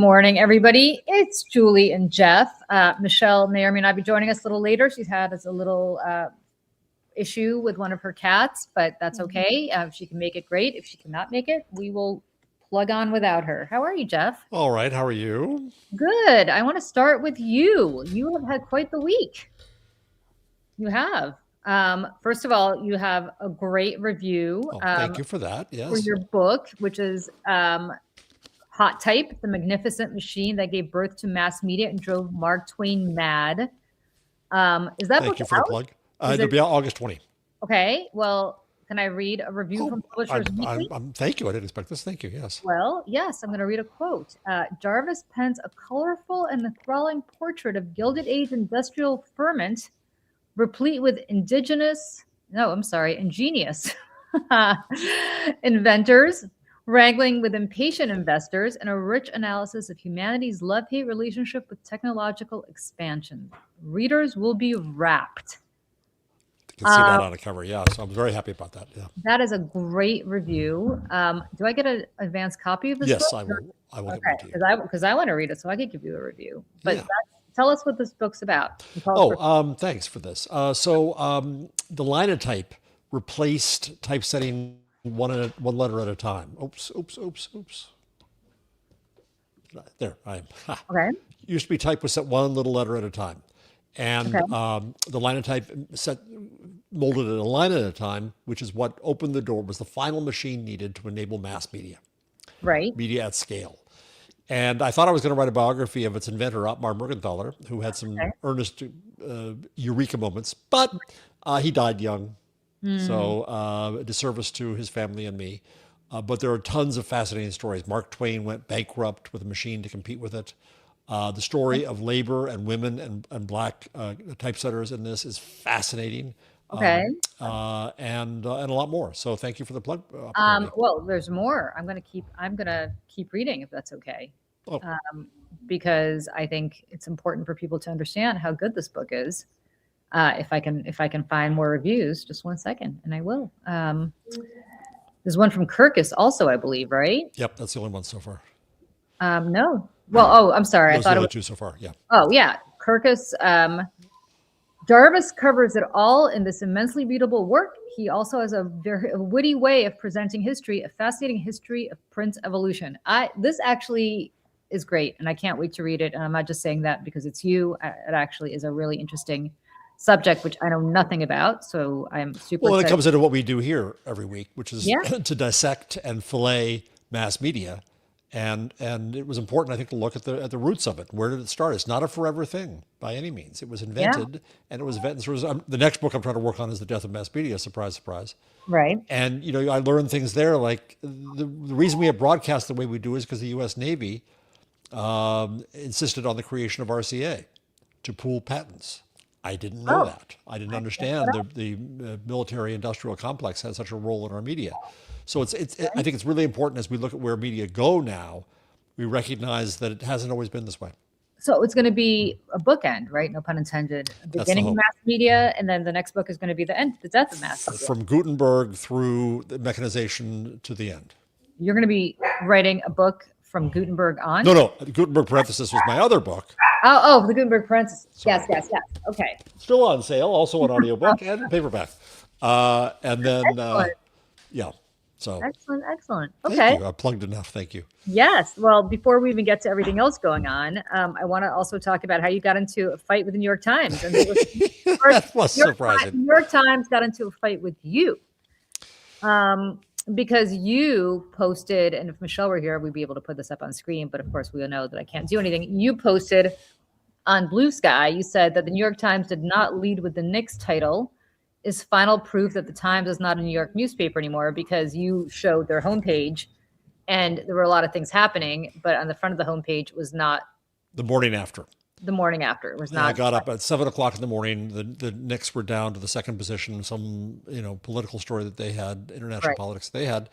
morning, everybody. It's Julie and Jeff. Michelle may or may not be joining us a little later. She's had a little issue with one of her cats, but that's okay. If she can make it, great. If she cannot make it, we will plug on without her. How are you, Jeff? All right. How are you? Good. I want to start with you. You have had quite the week. You have. First of all, you have a great review. Thank you for that. Yes. For your book, which is Hot Type, the magnificent machine that gave birth to mass media and drove Mark Twain mad. Is that Thank book you for out? the plug. It'll be out August 20. Okay. Well, can I read a review from Publishers Weekly? Thank you. I didn't expect this. Thank you. Yes. Well, yes, I'm going to read a quote. Jarvis pens a colorful and enthralling portrait of Gilded Age industrial ferment, replete with ingenious inventors, wrangling with impatient investors, and a rich analysis of humanity's love-hate relationship with technological expansion. Readers will be rapt. You can see that on a cover. Yeah. So I'm very happy about that. Yeah. That is a great review. Do I get an advanced copy of this book? Yes, I will. I will. Okay, because I want to read it, so I could give you a review. But Yeah. tell us what this book's about. Thanks for this. The linotype replaced typesetting one letter at a time. Oops. There I am. Okay. Used to be type was set one little letter at a time. And the linotype molded it a line at a time, which is what opened the door, was the final machine needed to enable mass media. Right. Media at scale. And I thought I was going to write a biography of its inventor, Ottmar Mergenthaler, who had some earnest eureka moments, but he died young. So a disservice to his family and me. But there are tons of fascinating stories. Mark Twain went bankrupt with a machine to compete with it. The story of labor and women and black typesetters in this is fascinating. Okay. And a lot more. So thank you for the plug. Well, there's more. I'm gonna keep reading if that's okay. Because I think it's important for people to understand how good this book is. If I can find more reviews, just one second, and I will. There's one from Kirkus also, I believe, right? Yep, that's the only one so far. No. Well, I'm sorry. Those I thought are it the was two so far. Yeah. Oh, yeah. Kirkus. Jarvis covers it all in this immensely readable work. He also has a very witty way of presenting history, a fascinating history of print evolution. This actually is great, and I can't wait to read it. And I'm not just saying that because it's you. It actually is a really interesting subject, which I know nothing about. So I'm super Well, excited. it comes into what we do here every week, which is to dissect and fillet mass media. And it was important, I think, to look at the roots of it. Where did it start? It's not a forever thing by any means. It was invented, and it was invented. The next book I'm trying to work on is The Death of Mass Media. Surprise, surprise. Right. And I learned things there. Like the reason we have broadcast the way we do is because the U.S. Navy insisted on the creation of RCA to pool patents. I didn't know that. I didn't understand the military-industrial complex has such a role in our media. So I think it's really important as we look at where media go now, we recognize that it hasn't always been this way. So it's going to be a bookend, right? No pun intended. Beginning of mass media, and then the next book is going to be the death of mass media. From Gutenberg through the mechanization to the end. You're going to be writing a book from Gutenberg on? No. Gutenberg parenthesis was my other book. Oh, the Gutenberg parenthesis. Yes. Okay. Still on sale, also an audiobook and paperback. And then, yeah. So Excellent. Okay. Thank you. I plugged enough. Thank you. Yes. Well, before we even get to everything else going on, I want to also talk about how you got into a fight with the New York Times. And that was surprising. New York Times got into a fight with you. Because you posted, and if Michelle were here, we'd be able to put this up on screen, but of course we all know that I can't do anything. You posted on Blue Sky, you said that the New York Times did not lead with the Knicks title is final proof that the Times is not a New York newspaper anymore, because you showed their homepage and there were a lot of things happening, but on the front of the homepage was not the morning after. The morning after. It was not. I got up at 7:00 in the morning. The Knicks were down to the second position. Some political story that they had, international politics they had.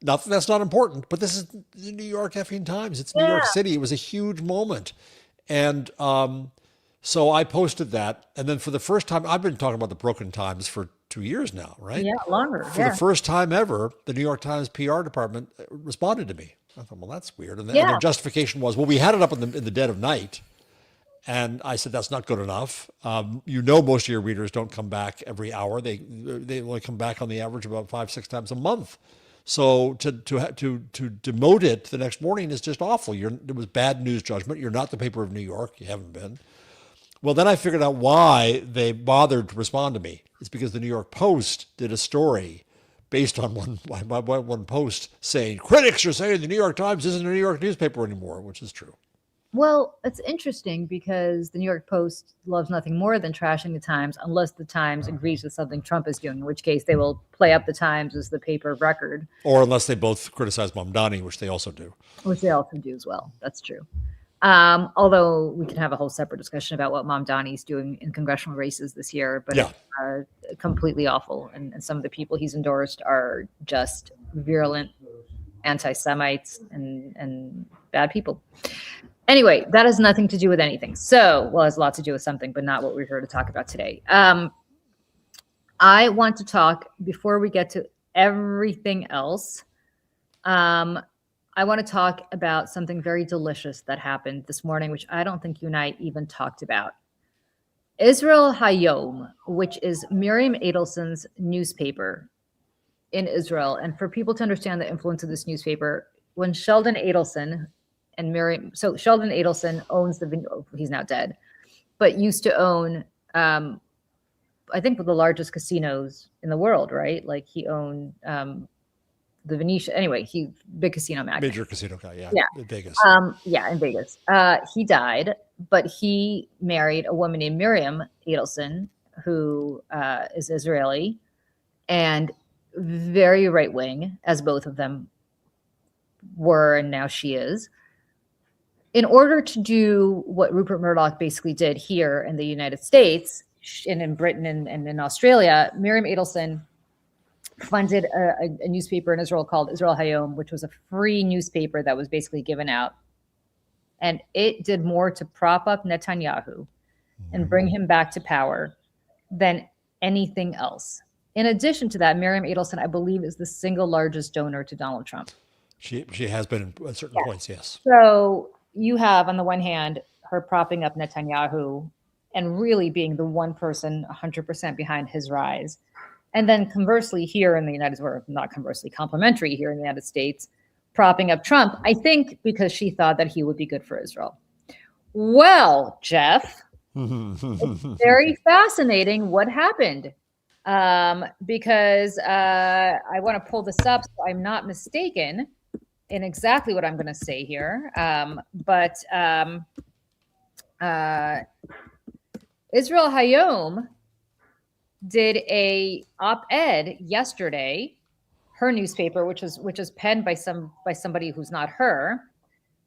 That's not important, but this is the New York effing Times. It's New York City. It was a huge moment, and so I posted that. And then for the first time, I've been talking about the broken times for 2 years now, right? Yeah, longer. For the first time ever, the New York Times PR department responded to me. I thought, well, that's weird. And their justification was, well, we had it up in the dead of night. And I said, that's not good enough. Most of your readers don't come back every hour. They only come back on the average about 5-6 times a month. So to demote it the next morning is just awful. It was bad news judgment. You're not the paper of New York. You haven't been. Well, then I figured out why they bothered to respond to me. It's because the New York Post did a story based on one post saying, critics are saying the New York Times isn't a New York newspaper anymore, which is true. Well, it's interesting because the New York Post loves nothing more than trashing the Times unless the Times agrees with something Trump is doing, in which case they will play up the Times as the paper of record. Or unless they both criticize Mamdani, which they also do. Which they also do as well. That's true. Although we can have a whole separate discussion about what Mamdani's doing in congressional races this year, but it's completely awful. And some of the people he's endorsed are just virulent anti-Semites and bad people. Anyway, that has nothing to do with anything. So, well, it has a lot to do with something, but not what we're here to talk about today. I want to talk, before we get to everything else, I want to talk about something very delicious that happened this morning, which I don't think you and I even talked about. Israel Hayom, which is Miriam Adelson's newspaper in Israel. And for people to understand the influence of this newspaper, when Sheldon Adelson and Miriam, so Sheldon Adelson owns he's now dead, but used to own, I think, the largest casinos in the world, right? Like he owned the Venetian. Anyway, big casino magnate. Major casino guy, yeah. In Vegas. In Vegas. He died, but he married a woman named Miriam Adelson, who is Israeli and very right wing, as both of them were, and now she is. In order to do what Rupert Murdoch basically did here in the United States and in Britain and in Australia, Miriam Adelson funded a newspaper in Israel called Israel Hayom, which was a free newspaper that was basically given out. And it did more to prop up Netanyahu and bring him back to power than anything else. In addition to that, Miriam Adelson, I believe, is the single largest donor to Donald Trump. She has been at certain points, yes. So you have, on the one hand, her propping up Netanyahu and really being the one person 100% behind his rise. And then conversely here in the United States, or not conversely, complementary here in the United States, propping up Trump, I think because she thought that he would be good for Israel. Well, Jeff, it's very fascinating what happened. Because I want to pull this up so I'm not mistaken in exactly what I'm going to say here. But Israel Hayom did a op-ed yesterday, her newspaper, which is penned by somebody who's not her.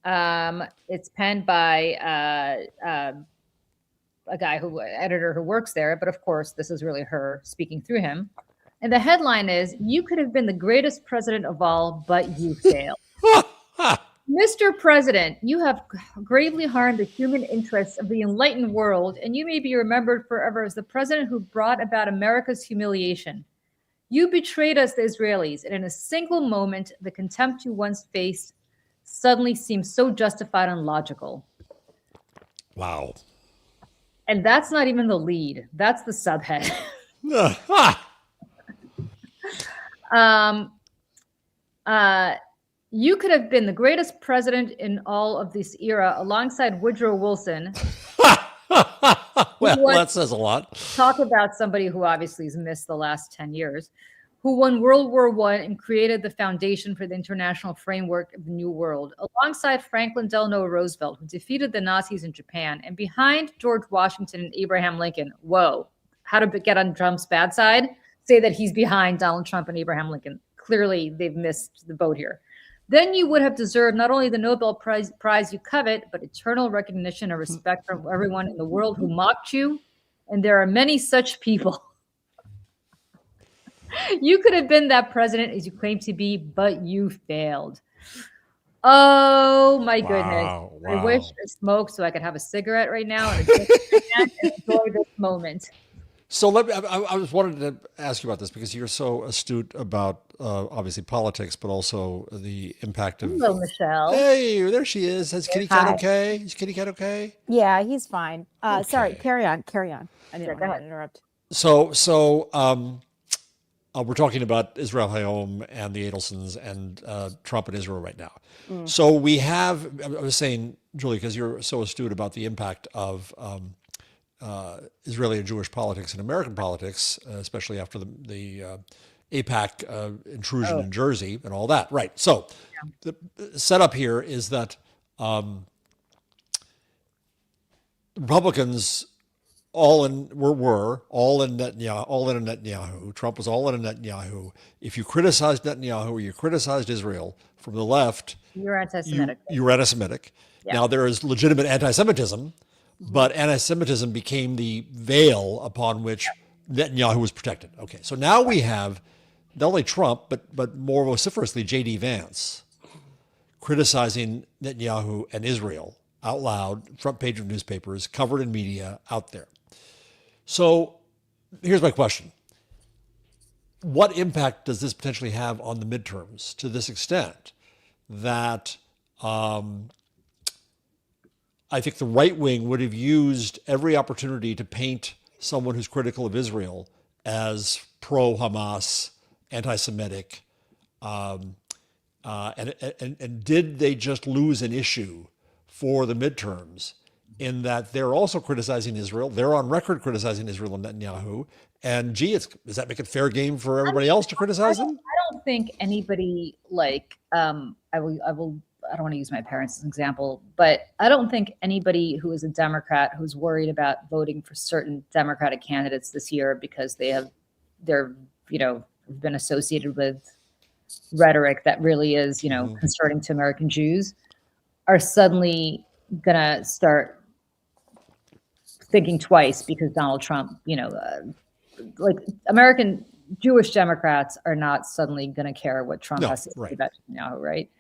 It's penned by editor who works there, but of course this is really her speaking through him. And the headline is, "You could have been the greatest president of all, but you failed." Mr. President, you have gravely harmed the human interests of the enlightened world, and you may be remembered forever as the president who brought about America's humiliation. You betrayed us, the Israelis, and in a single moment, the contempt you once faced suddenly seems so justified and logical. Wow. And that's not even the lead. That's the subhead. You could have been the greatest president in all of this era alongside Woodrow Wilson. Well, that says a lot. Talk about somebody who obviously has missed the last 10 years, who won World War I and created the foundation for the international framework of the New World, alongside Franklin Delano Roosevelt, who defeated the Nazis in Japan, and behind George Washington and Abraham Lincoln. Whoa. How to get on Trump's bad side? Say that he's behind Donald Trump and Abraham Lincoln. Clearly, they've missed the boat here. Then you would have deserved not only the Nobel Prize you covet, but eternal recognition and respect from everyone in the world who mocked you. And there are many such people. You could have been that president as you claim to be, but you failed. Oh, my goodness. Wow. I wish I smoked so I could have a cigarette right now and enjoy this moment. So I was wanted to ask you about this because you're so astute about obviously politics, but also the impact of. Hello, Michelle. Hey, there she is. Is Kitty Cat Hi. okay? Is Kitty Cat okay? Yeah, he's fine. Sorry, Okay. carry on. I didn't go want ahead. to interrupt. So we're talking about Israel Hayom and the Adelsons and Trump and Israel right now. So we have. I was saying, Julie, because you're so astute about the impact of Israeli and Jewish politics and American politics, especially after the AIPAC intrusion in Jersey and all that. Right. So the setup here is that Republicans were all in Netanyahu. Trump was all in Netanyahu. If you criticized Netanyahu or you criticized Israel from the left, You're anti-Semitic. you were anti-Semitic. Yeah. Now there is legitimate anti-Semitism, but anti-Semitism became the veil upon which Netanyahu was protected. Okay, so now we have not only Trump, but more vociferously JD Vance criticizing Netanyahu and Israel out loud, front page of newspapers, covered in media, out there. So here's my question. What impact does this potentially have on the midterms to this extent that I think the right wing would have used every opportunity to paint someone who's critical of Israel as pro-Hamas, anti-Semitic, and did they just lose an issue for the midterms in that they're also criticizing Israel? They're on record criticizing Israel and Netanyahu. And gee, does that make it fair game for everybody else to criticize them? I don't think anybody I don't want to use my parents as an example, but I don't think anybody who is a Democrat who's worried about voting for certain Democratic candidates this year because they're been associated with rhetoric that really is, concerning to American Jews, are suddenly gonna start thinking twice because Donald Trump, like American Jewish Democrats are not suddenly going to care what Trump has to say about Netanyahu, right?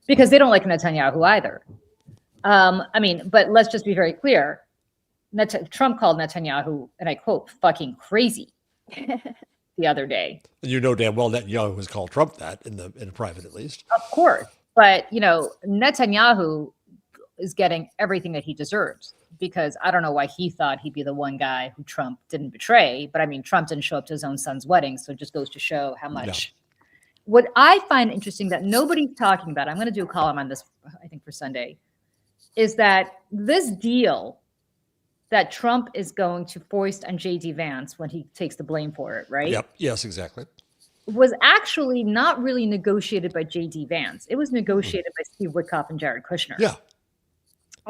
Because they don't like Netanyahu either. But let's just be very clear. Trump called Netanyahu, and I quote, fucking crazy the other day. And you know damn well Netanyahu has called Trump that in private, at least. Of course. But, Netanyahu is getting everything that he deserves because I don't know why he thought he'd be the one guy who Trump didn't betray. But Trump didn't show up to his own son's wedding. So it just goes to show how much. Yeah. What I find interesting that nobody's talking about, I'm going to do a column on this, I think, for Sunday, is that this deal that Trump is going to foist on JD Vance when he takes the blame for it, right? Yep. Yes, exactly. Was actually not really negotiated by JD Vance. It was negotiated by Steve Witkoff and Jared Kushner. Yeah.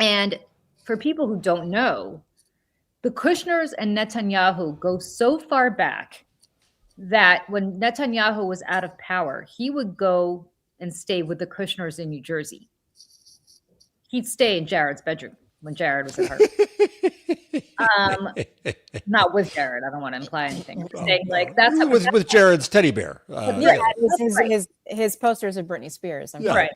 And for people who don't know, the Kushners and Netanyahu go so far back that when Netanyahu was out of power, he would go and stay with the Kushners in New Jersey. He'd stay in Jared's bedroom when Jared was at Harvard. Not with Jared. I don't want to imply anything. Saying that's how, with Jared's teddy bear. His posters of Britney Spears. Right.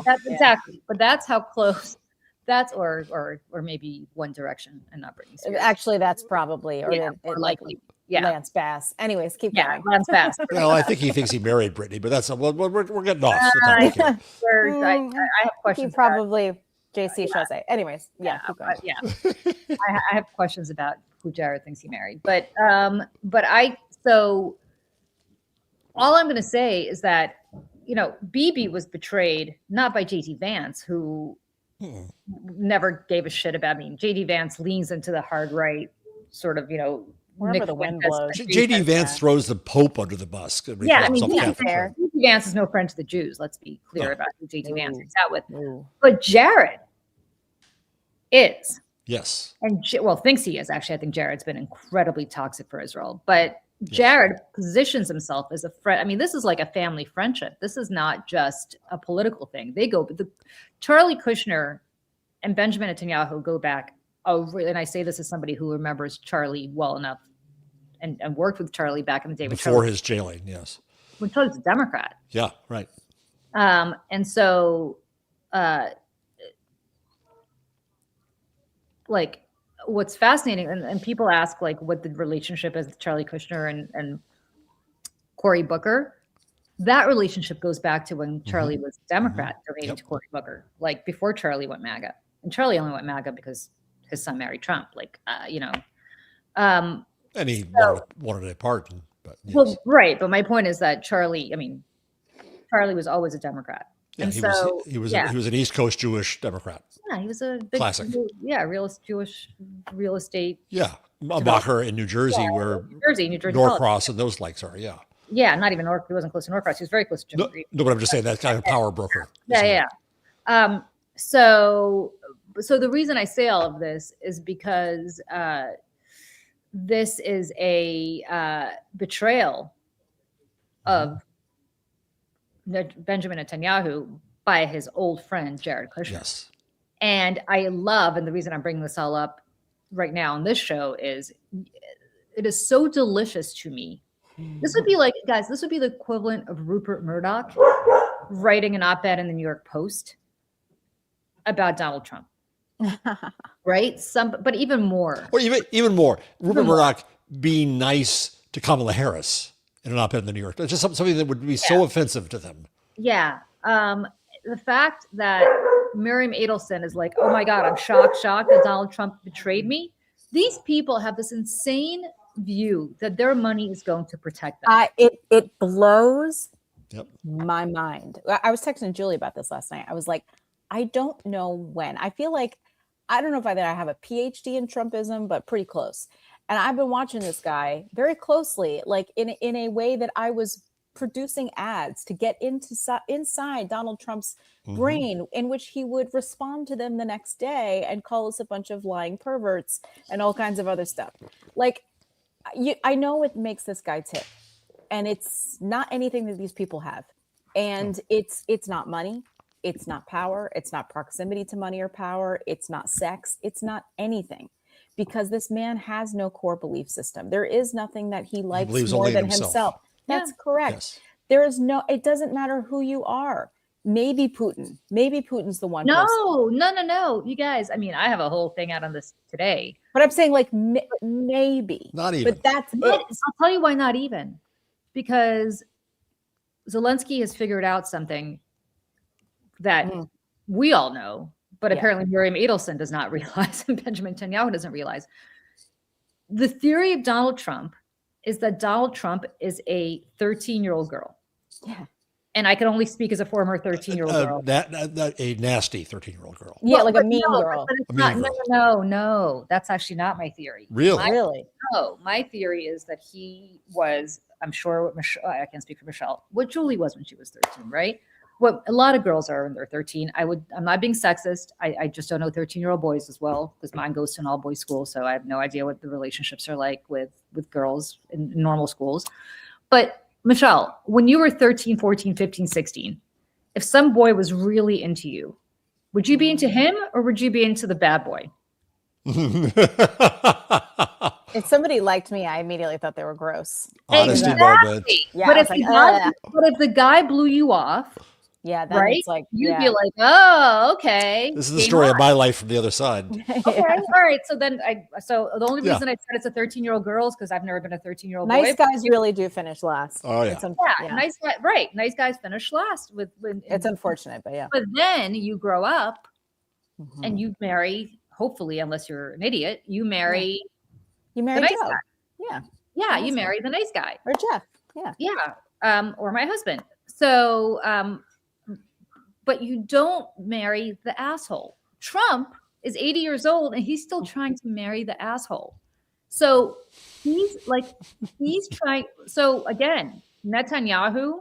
That's exactly. But that's how close. That's or maybe One Direction and not Britney Spears. Actually, that's probably or likely. Yeah. Lance Bass. Anyways, keep going. Lance Bass. Well, I think he thinks he married Britney, but that's we're getting off the topic here. I have questions. He probably JC Chazé. Anyways, keep going. I have questions about who Jared thinks he married, but all I'm going to say is that Bibi was betrayed not by JD Vance, who never gave a shit about me. JD Vance leans into the hard right, sort of wherever the wind blows. JD Vance throws the Pope under the bus. Yeah, JD Vance is no friend to the Jews. Let's be clear about who JD Vance is out with. But Jared is. Yes. And thinks he is. Actually, I think Jared's been incredibly toxic for Israel. But Jared positions himself as a friend. This is like a family friendship. This is not just a political thing. They go, Charlie Kushner and Benjamin Netanyahu go back. And I say this as somebody who remembers Charlie well enough and worked with Charlie back in the day. Before his jailing, yes. When Charlie was a Democrat. Yeah, right. And so, what's fascinating, and people ask like what the relationship is with Charlie Kushner and Cory Booker. That relationship goes back to when Charlie was a Democrat donating to Cory Booker, like before Charlie went MAGA. And Charlie only went MAGA because his son married Trump, like, and he wanted a pardon. But yes. Well, right. But my point is that Charlie was always a Democrat. Yeah, and he was an East Coast Jewish Democrat. Yeah, he was a big classic. Yeah, Jewish real estate. Yeah, Macher in New Jersey, where New Jersey Norcross and those likes are. Yeah. Yeah, not even Norcross. He wasn't close to Norcross. He was very close to Jim Reed. No, but I'm just saying that kind of power broker. Yeah. So the reason I say all of this is because this is a betrayal of Benjamin Netanyahu by his old friend Jared Kushner. Yes. And I love, and the reason I'm bringing this all up right now on this show is it is so delicious to me. This would be like, guys, this would be the equivalent of Rupert Murdoch writing an op-ed in the New York Post about Donald Trump. Right? But even more. Or even more. Rupert Murdoch being nice to Kamala Harris in an op-ed in the New York. It's just something that would be so offensive to them. Yeah. The fact that Miriam Adelson is like, oh my God, I'm shocked that Donald Trump betrayed me. These people have this insane view that their money is going to protect them. It blows my mind. I was texting Julie about this last night. I was like, I don't know when. I feel like, I don't know if I have a PhD in Trumpism, but pretty close. And I've been watching this guy very closely, like in a way that I was producing ads to get inside Donald Trump's brain, in which he would respond to them the next day and call us a bunch of lying perverts and all kinds of other stuff. Like, I know what makes this guy tick, and it's not anything that these people have. And it's not money. It's not power. It's not proximity to money or power. It's not sex. It's not anything, because this man has no core belief system. There is nothing that he likes more than himself. That's correct. Yes. There is it doesn't matter who you are. Maybe Putin. Maybe Putin's the one. No. You guys, I mean, I have a whole thing out on this today. But I'm saying like maybe. Not even. But that's it. I'll tell you why not even. Because Zelensky has figured out something that we all know, but apparently Miriam Adelson does not realize and Benjamin Netanyahu doesn't realize. The theory of Donald Trump is that Donald Trump is a 13-year-old girl. Yeah. And I can only speak as a former 13-year-old girl. A nasty 13-year-old girl. Yeah, like a mean girl. No, that's actually not my theory. Really? No, my theory is that he was, I'm sure what Michelle, I can't speak for Michelle, what Julie was when she was 13, right? What a lot of girls are when they're 13. I'm not being sexist. I just don't know 13-year-old boys as well, because mine goes to an all-boys school. So I have no idea what the relationships are like with girls in normal schools. But Michelle, when you were 13, 14, 15, 16, if some boy was really into you, would you be into him or would you be into the bad boy? If somebody liked me, I immediately thought they were gross. Honesty moment. Yeah, but if the guy blew you off, then it's like you'd be like, oh, okay. This is the story of my life from the other side. Okay, all right. So then so the only reason I said it's a 13-year-old girl is because I've never been a 13-year-old boy. Nice guys really do finish last. Oh yeah. Nice guy, right? Nice guys finish last. It's unfortunate, but yeah. But then you grow up and you marry. Hopefully, unless you're an idiot, you marry. You marry the nice Joe. Guy. Yeah. You marry the nice guy or Jeff. Yeah. Or my husband. So. But you don't marry the asshole. Trump is 80 years old and he's still trying to marry the asshole. So he's trying. So again, Netanyahu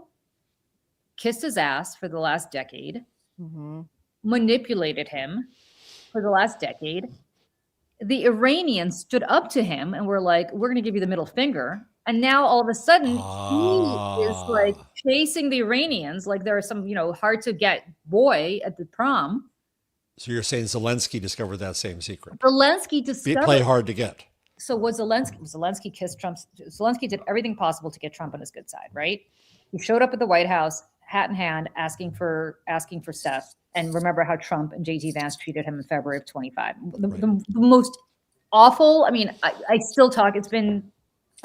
kissed his ass for the last decade, manipulated him for the last decade. The Iranians stood up to him and were like, we're going to give you the middle finger. And now all of a sudden he is like chasing the Iranians like they're some, hard to get boy at the prom. So you're saying Zelensky discovered that same secret? Zelensky discovered. Play hard to get. So what Zelensky kissed Trump. Zelensky did everything possible to get Trump on his good side, right? He showed up at the White House, hat in hand, asking for stuff. And remember how Trump and JD Vance treated him in February of 25. The most awful. I mean, I still talk. It's been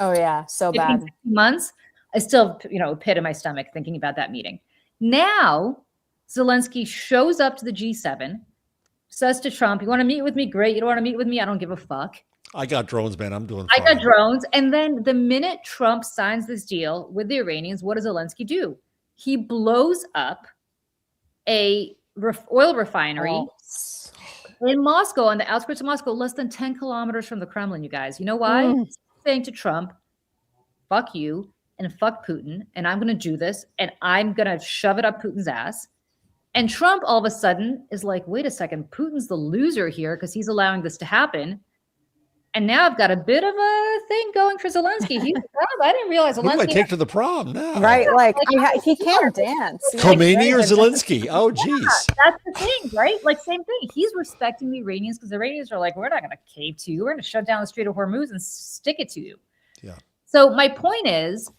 Oh yeah, so 15, bad. 16 months. I still, a pit in my stomach thinking about that meeting. Now, Zelensky shows up to the G7, says to Trump, "You want to meet with me? Great. You don't want to meet with me? I don't give a fuck. I got drones, man. I'm doing I fine. got drones." And then the minute Trump signs this deal with the Iranians, what does Zelensky do? He blows up a oil refinery in Moscow, on the outskirts of Moscow, less than 10 kilometers from the Kremlin, you guys. You know why? He's saying to Trump, fuck you and fuck Putin, and I'm going to do this, and I'm going to shove it up Putin's ass. And Trump all of a sudden is like, wait a second, Putin's the loser here because he's allowing this to happen. And now I've got a bit of a thing going for Zelensky. I didn't realize Zelensky. Who do I take to the prom now? Right, like he can't dance. Khomeini or Zelensky? Oh, geez. Yeah, that's the thing, right? Like, same thing. He's respecting the Iranians because the Iranians are like, we're not going to cave to you. We're going to shut down the Strait of Hormuz and stick it to you. Yeah. So my point is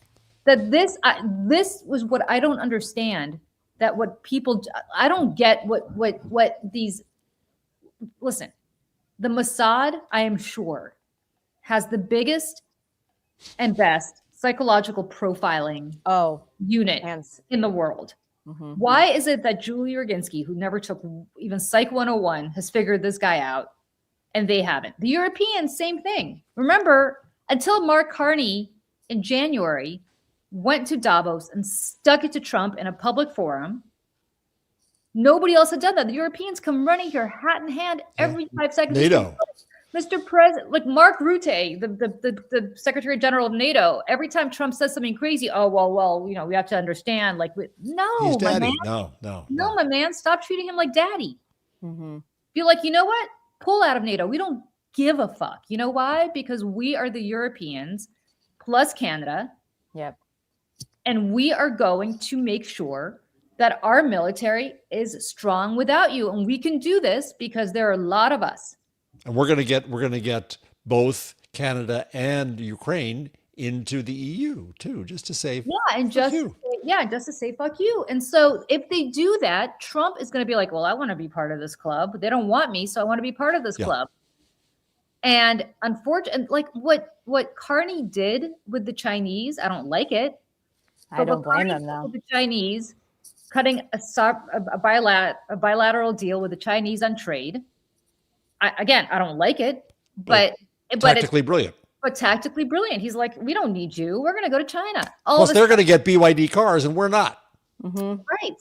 that this was what I don't understand. That what people, I don't get what these. Listen, the Mossad, I am sure, has the biggest and best psychological profiling unit in the world. Mm-hmm. Why is it that Julie Roginsky, who never took even Psych 101, has figured this guy out and they haven't? The Europeans, same thing. Remember, until Mark Carney in January went to Davos and stuck it to Trump in a public forum, nobody else had done that. The Europeans come running here, hat in hand, every 5 seconds. NATO. Mr. President, like Mark Rutte, the Secretary General of NATO, every time Trump says something crazy, well, we have to understand. Like, no, he's daddy. My man, no, my man, stop treating him like daddy. Mm-hmm. Be like, you know what? Pull out of NATO. We don't give a fuck. You know why? Because we are the Europeans plus Canada. Yep. And we are going to make sure that our military is strong without you. And we can do this because there are a lot of us. And we're going to get both Canada and Ukraine into the EU too, just to say just to say fuck you. And so if they do that, Trump is going to be like, well, I want to be part of this club. They don't want me, so I want to be part of this club. And unfortunately, like what Carney did with the Chinese, I don't like it. I don't blame them though. The Chinese cutting a bilateral deal with the Chinese on trade. I don't like it, but tactically brilliant. But tactically brilliant. He's like, we don't need you. We're going to go to China. Plus, they're going to get BYD cars, and we're not. Mm-hmm. Right.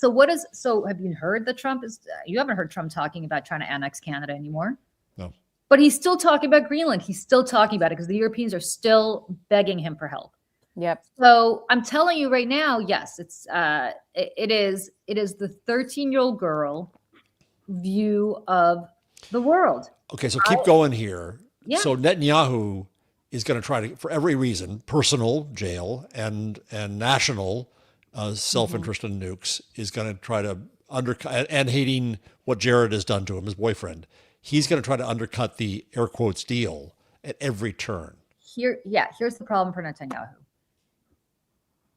So have you heard that Trump is? You haven't heard Trump talking about trying to annex Canada anymore. No. But he's still talking about Greenland. He's still talking about it because the Europeans are still begging him for help. Yep. So I'm telling you right now, yes, it is the 13-year-old girl view of the world. Okay, so keep going here. Yeah. So Netanyahu is going to try to, for every reason, personal jail and national self-interest in nukes, is going to try to undercut, and hating what Jared has done to him, his boyfriend. He's going to try to undercut the air quotes deal at every turn. Here's the problem for Netanyahu.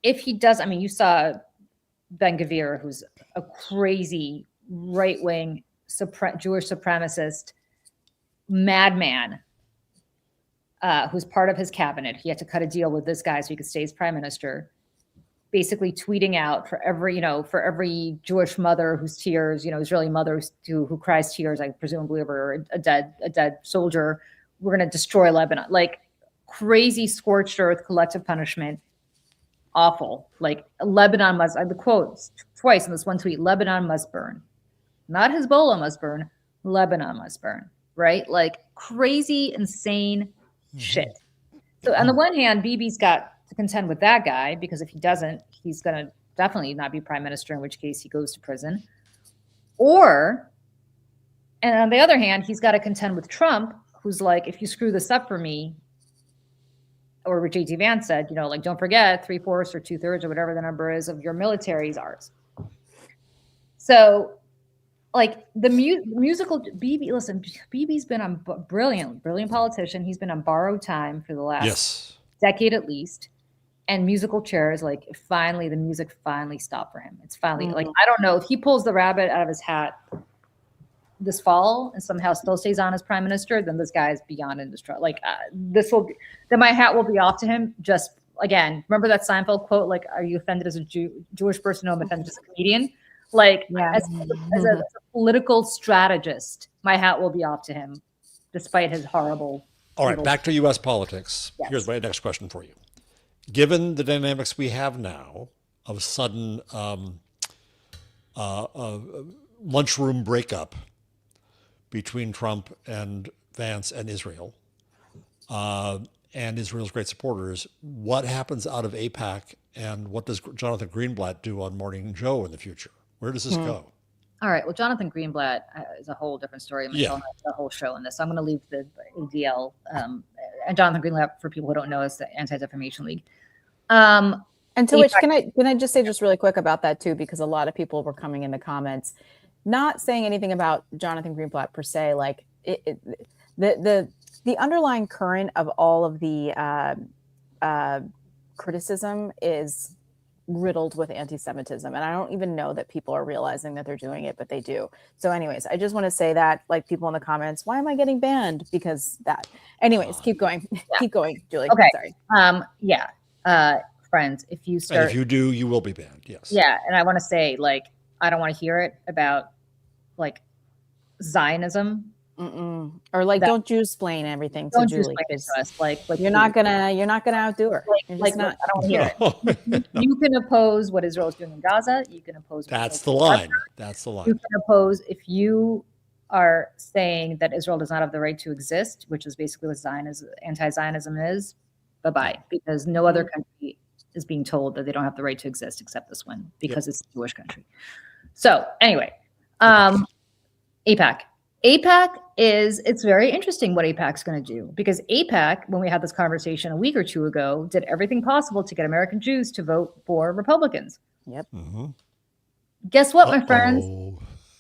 If he does, I mean, you saw Ben Gvir, who's a crazy right-wing Jewish supremacist madman, who's part of his cabinet. He had to cut a deal with this guy so he could stay as prime minister, basically tweeting out for every Jewish mother whose tears, Israeli mother who cries tears, I presumably over a dead soldier, we're going to destroy Lebanon. Like crazy scorched earth collective punishment. Awful. Like Lebanon must, the quotes twice in this one tweet, Lebanon must burn. Not Hezbollah must burn, Lebanon must burn, right? Like crazy, insane shit. So on the one hand, Bibi's got to contend with that guy because if he doesn't, he's going to definitely not be prime minister, in which case he goes to prison. And on the other hand, he's got to contend with Trump, who's like, if you screw this up for me, or what JD Vance said, like, don't forget 3/4 or 2/3 or whatever the number is of your military is ours. So like the musical Bibi, listen, Bibi's been on brilliant politician. He's been on borrowed time for the last decade at least. And musical chairs, like the music finally stopped for him. It's finally like, I don't know if he pulls the rabbit out of his hat. this fall and somehow still stays on as prime minister, then this guy is beyond indestructible. Like then my hat will be off to him. Just again, remember that Seinfeld quote, like, "Are you offended as a Jewish person? No, I'm offended as a comedian." Like, as a political strategist, my hat will be off to him, despite his horrible. All right, back to U.S. politics. Yes. Here's my next question for you. Given the dynamics we have now of sudden lunchroom breakup between Trump and Vance and Israel, and Israel's great supporters, what happens out of AIPAC, and what does Jonathan Greenblatt do on Morning Joe in the future? Where does this go? All right. Well, Jonathan Greenblatt is a whole different story. Michelle has a whole show on this. So I'm going to leave the ADL. And Jonathan Greenblatt, for people who don't know, is the Anti-Defamation League. And to which, can I just say just really quick about that too, because a lot of people were coming in the comments, not saying anything about Jonathan Greenblatt per se. Like the underlying current of all of the criticism is riddled with anti-Semitism. And I don't even know that people are realizing that they're doing it, but they do. So anyways, I just want to say that, like, people in the comments, why am I getting banned? Because that. Anyways, keep going. Keep going, Julie. Okay. Sorry. Friends, if you start. And if you do, you will be banned. Yes. Yeah. And I want to say, like, I don't want to hear it about, like, Zionism. Or like, don't Jew-splain everything to Julie. To us. Like you're not gonna outdo her. Like not. I don't hear it. You can oppose what Israel is doing in Gaza. You can oppose. That's the line. That's the line. You can oppose if you are saying that Israel does not have the right to exist, which is basically what anti-Zionism is. Bye-bye, because no other country is being told that they don't have the right to exist except this one, because it's a Jewish country. So anyway, AIPAC. It's very interesting what AIPAC's going to do, because AIPAC, when we had this conversation a week or two ago, did everything possible to get American Jews to vote for Republicans. Yep. Mm-hmm. Guess what, my friends?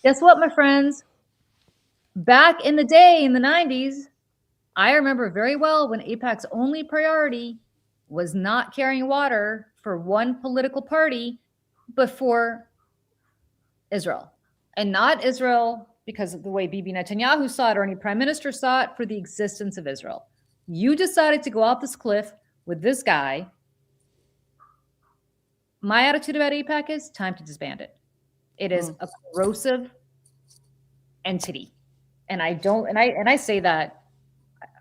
Guess what, my friends? Back in the day, in the 90s, I remember very well when AIPAC's only priority was not carrying water for one political party, but for Israel. And not Israel because of the way Bibi Netanyahu saw it, or any prime minister saw it, for the existence of Israel. You decided to go off this cliff with this guy. My attitude about AIPAC is time to disband it. It is a corrosive entity. And I say that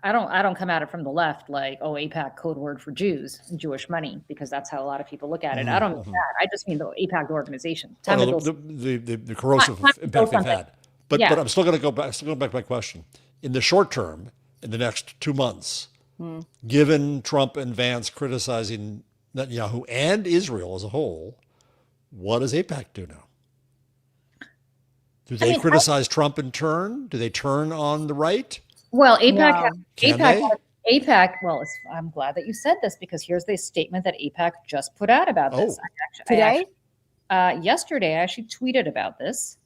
I don't come at it from the left like, oh, AIPAC code word for Jews and Jewish money, because that's how a lot of people look at it. I don't mean that. I just mean the AIPAC, the organization. The corrosive impact they've had. But I'm still going to go back to my question. In the short term, in the next 2 months, given Trump and Vance criticizing Netanyahu and Israel as a whole, what does AIPAC do now? Do they criticize Trump in turn? Do they turn on the right? Well, AIPAC. Well, I'm glad that you said this, because here's the statement that AIPAC just put out about this. Yesterday, I actually tweeted about this.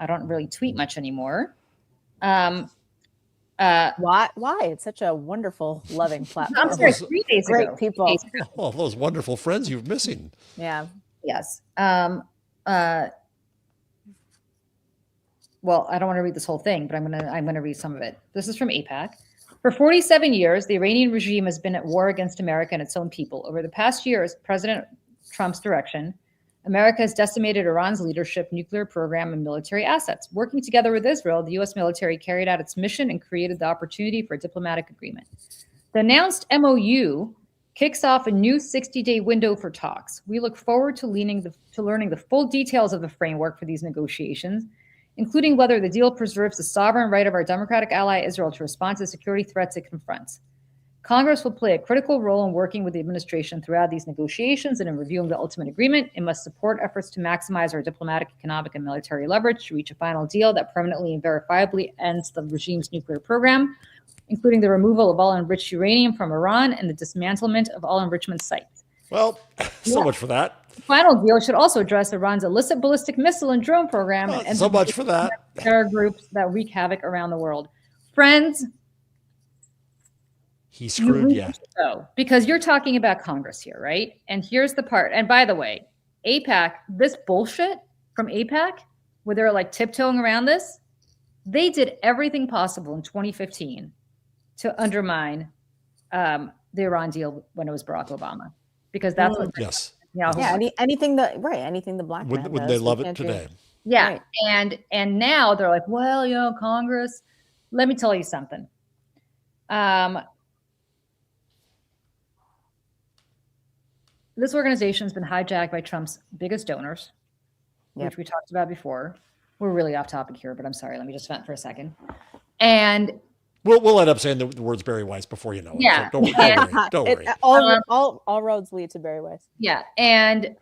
I don't really tweet much anymore. Why? It's such a wonderful, loving platform. I'm sorry, 3 days ago. Great people. All those wonderful friends you're missing. Yeah. Yes. Well, I don't want to read this whole thing, but I'm gonna read some of it. This is from AIPAC. For 47 years, the Iranian regime has been at war against America and its own people. Over the past years, President Trump's direction, America has decimated Iran's leadership, nuclear program, and military assets. Working together with Israel, the U.S. military carried out its mission and created the opportunity for a diplomatic agreement. The announced MOU kicks off a new 60-day window for talks. We look forward to learning the full details of the framework for these negotiations, including whether the deal preserves the sovereign right of our democratic ally Israel to respond to the security threats it confronts. Congress will play a critical role in working with the administration throughout these negotiations and in reviewing the ultimate agreement. It must support efforts to maximize our diplomatic, economic, and military leverage to reach a final deal that permanently and verifiably ends the regime's nuclear program, including the removal of all enriched uranium from Iran and the dismantlement of all enrichment sites. Well, so much for that. The final deal should also address Iran's illicit ballistic missile and drone program and so much for that. Terror groups that wreak havoc around the world. Friends, he screwed you. So, because you're talking about Congress here, right? And here's the part. And by the way, AIPAC, this bullshit from AIPAC, where they're like tiptoeing around this, They did everything possible in 2015 to undermine the Iran deal when it was Barack Obama, because that's what. Yes. Anything the black man Wouldn't they love it today? Yeah. Right. And now they're like, well, Congress, let me tell you something. This organization has been hijacked by Trump's biggest donors, which we talked about before. We're really off topic here, but I'm sorry. Let me just vent for a second. And we'll end up saying the words Barry Weiss before you know it. Yeah. So don't worry. All roads lead to Barry Weiss. Yeah. And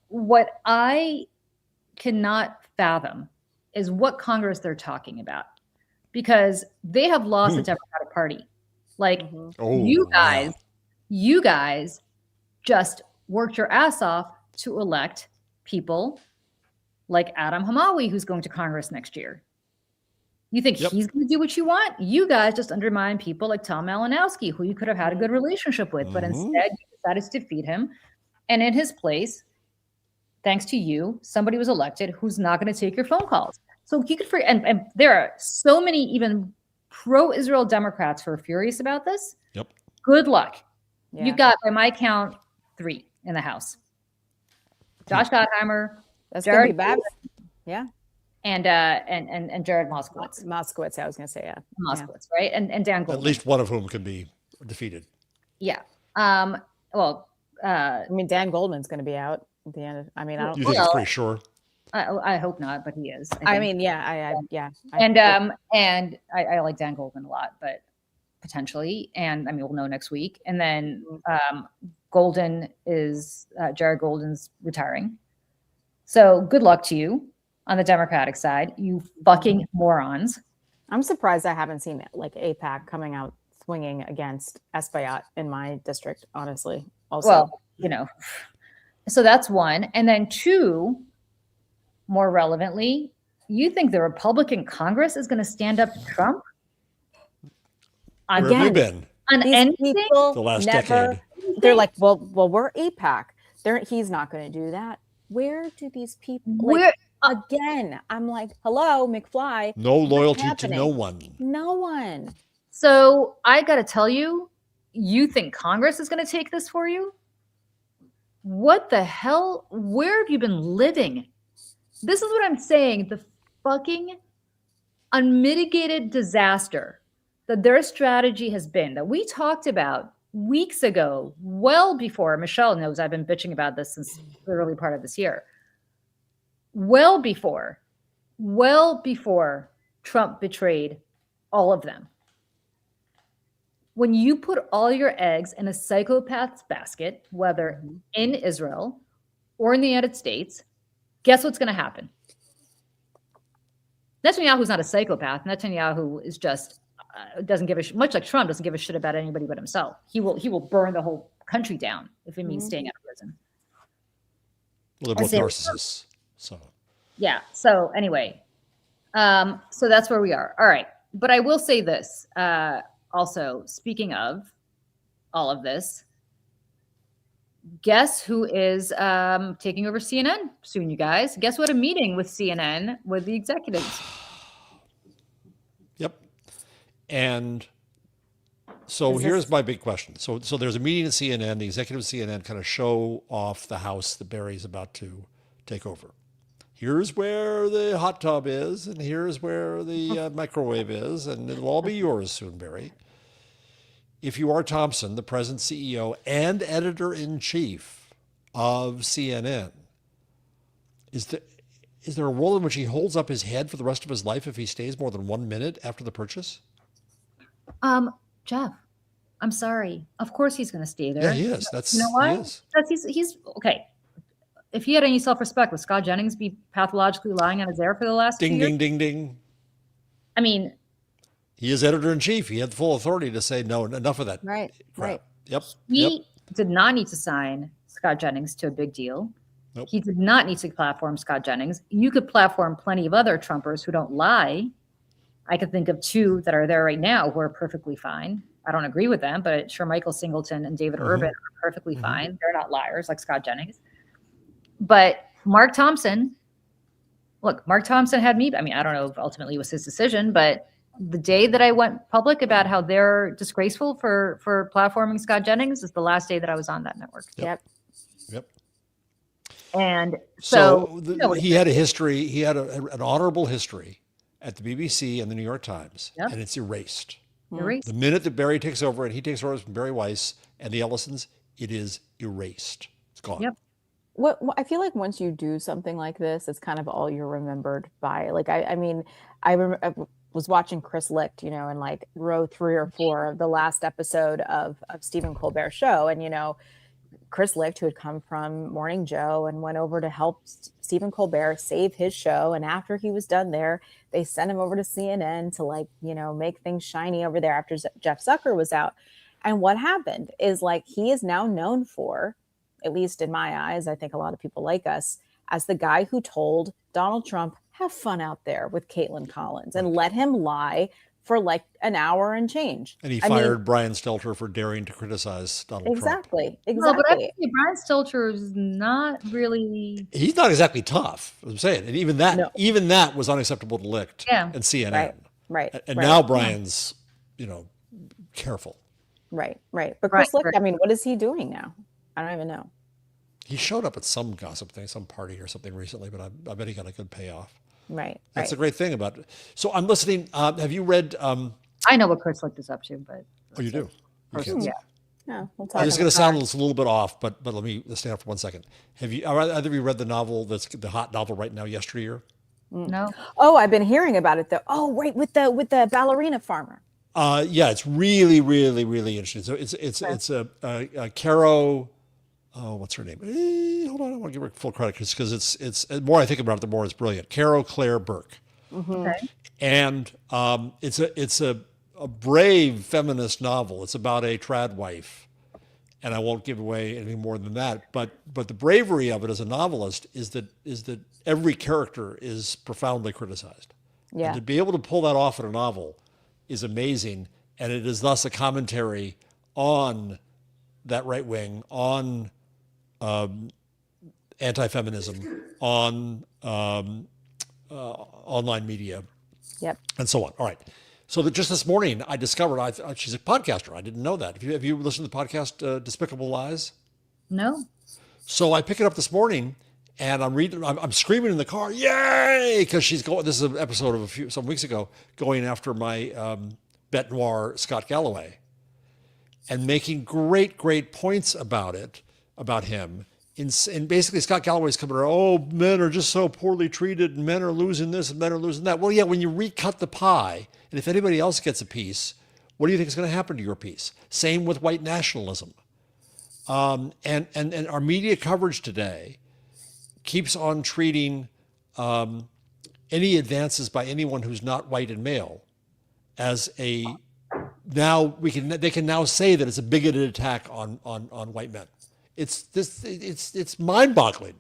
what I cannot fathom is what Congress they're talking about, because they have lost the Democratic Party. Like you guys just worked your ass off to elect people like Adam Hamawi, who's going to Congress next year. You think he's going to do what you want? You guys just undermine people like Tom Malinowski, who you could have had a good relationship with, but instead you decided to defeat him. And in his place, thanks to you, somebody was elected who's not going to take your phone calls. So you could and there are so many even pro-Israel Democrats who are furious about this. Yep. Good luck. Yeah. You've got, by my count, 3 in the House. Josh Gottheimer. That's going to be bad. Yeah. And Jared Moskowitz. Moskowitz, I was going to say, Moskowitz, right? And Dan Goldman. At least one of whom can be defeated. Yeah. I mean, Dan Goldman's going to be out at the end of, I don't You think it's pretty sure? I hope not, but he is. I like Dan Goldman a lot, but potentially, and we'll know next week. And then Jared Golden's retiring. So good luck to you on the Democratic side, you fucking morons. I'm surprised I haven't seen like AIPAC coming out swinging against Espaillat in my district, honestly. Also, well, so that's one. And then 2, more relevantly, you think the Republican Congress is going to stand up to Trump? Where have you been? On anything? The last decade. They're like, well, we're AIPAC. He's not going to do that. Where do these people again? I'm like, hello, McFly. No loyalty to no one. No one. So I got to tell you, you think Congress is going to take this for you? What the hell? Where have you been living? This is what I'm saying. The fucking unmitigated disaster that their strategy has been, that we talked about weeks ago, well before, Michelle knows I've been bitching about this since the early part of this year. Well before Trump betrayed all of them. When you put all your eggs in a psychopath's basket, whether in Israel or in the United States, guess what's going to happen? Netanyahu's not a psychopath. Netanyahu is just doesn't give a much like Trump doesn't give a shit about anybody but himself. He will burn the whole country down if it means staying out of prison. Well, they're both narcissists. So yeah. So anyway, so that's where we are. All right. But I will say this. Also, speaking of all of this, guess who is taking over CNN soon, you guys? Guess what? A meeting with CNN with the executives. Yep. And so here's my big question. So there's a meeting at CNN. The executives of CNN kind of show off the house that Barry's about to take over. Here's where the hot tub is, and here's where the microwave is, and it'll all be yours soon, Barry. If you are Thompson, the present CEO and editor-in-chief of CNN, is there a world in which he holds up his head for the rest of his life if he stays more than 1 minute after the purchase? Jeff, I'm sorry. Of course he's going to stay there. Yeah, he is. You know why? He's okay. If he had any self-respect, would Scott Jennings be pathologically lying on his air for the last 2 years? Ding, ding. I mean, he is editor-in-chief. He had full authority to say, no, enough of that. Right. Yep. He did not need to sign Scott Jennings to a big deal. Nope. He did not need to platform Scott Jennings. You could platform plenty of other Trumpers who don't lie. I could think of 2 that are there right now who are perfectly fine. I don't agree with them, but sure, Michael Singleton and David Urban are perfectly fine. They're not liars like Scott Jennings. But Mark Thompson look, Mark Thompson had me. I mean, I don't know if ultimately it was his decision, but the day that I went public about how they're disgraceful for platforming Scott Jennings is the last day that I was on that network. Yep. And so he had a history. He had an honorable history at the BBC and the New York Times, and it's erased. Erased. The minute that Barry takes over, and he takes orders from Barry Weiss and the Ellisons, it is erased. It's gone. Yep. What I feel like once you do something like this, it's kind of all you're remembered by. Like, I mean, I was watching Chris Licht, you know, in like row 3 or 4 of the last episode of Stephen Colbert's show. And, you know, Chris Licht, who had come from Morning Joe and went over to help Stephen Colbert save his show. And after he was done there, they sent him over to CNN to, like, you know, make things shiny over there after Jeff Zucker was out. And what happened is, like, he is now known for, at least in my eyes, I think a lot of people like us, as the guy who told Donald Trump, have fun out there with Caitlin Collins, and let him lie for like an hour and change. And he fired Brian Stelter for daring to criticize Donald Trump. Exactly. No, but I think Brian Stelter is not really. He's not exactly tough, I'm saying. And even that was unacceptable to Licht and CNN. Right. And now Brian's, you know, careful. Right. But Chris Licht, I mean, what is he doing now? I don't even know. He showed up at some gossip thing, some party or something recently, but I bet he got a good payoff. Right. That's a great thing about it. So I'm listening. Have you read? I know what Chris Licht is up to, but. Oh, you do? Yeah. We'll talk. It's going to sound a little bit off, but let me stand up for 1 second. Have you? Either of you read the novel that's the hot novel right now, Yesteryear? No. Oh, I've been hearing about it though. Oh, right, with the ballerina farmer. Yeah, it's really, really, really interesting. So it's a Caro. Oh, what's her name? Hold on, I want to give her full credit because it's the more I think about it, the more it's brilliant. Caro Claire Burke, and it's a brave feminist novel. It's about a trad wife, and I won't give away anything more than that. But the bravery of it as a novelist is that every character is profoundly criticized. Yeah, and to be able to pull that off in a novel is amazing, and it is thus a commentary on that right wing, on anti-feminism, on online media, and so on. All right. So just this morning, I discovered she's a podcaster. I didn't know that. Have you listened to the podcast Despicable Lies? No. So I pick it up this morning, and I'm screaming in the car, yay! Because she's going. This is an episode of some weeks ago, going after my bête noire Scott Galloway, and making great points about him. And basically, Scott Galloway's coming around, oh, men are just so poorly treated, and men are losing this, and men are losing that. Well, yeah, when you recut the pie, and if anybody else gets a piece, what do you think is going to happen to your piece? Same with white nationalism. And our media coverage today keeps on treating any advances by anyone who's not white and male as they can now say that it's a bigoted attack on white men. It's mind-boggling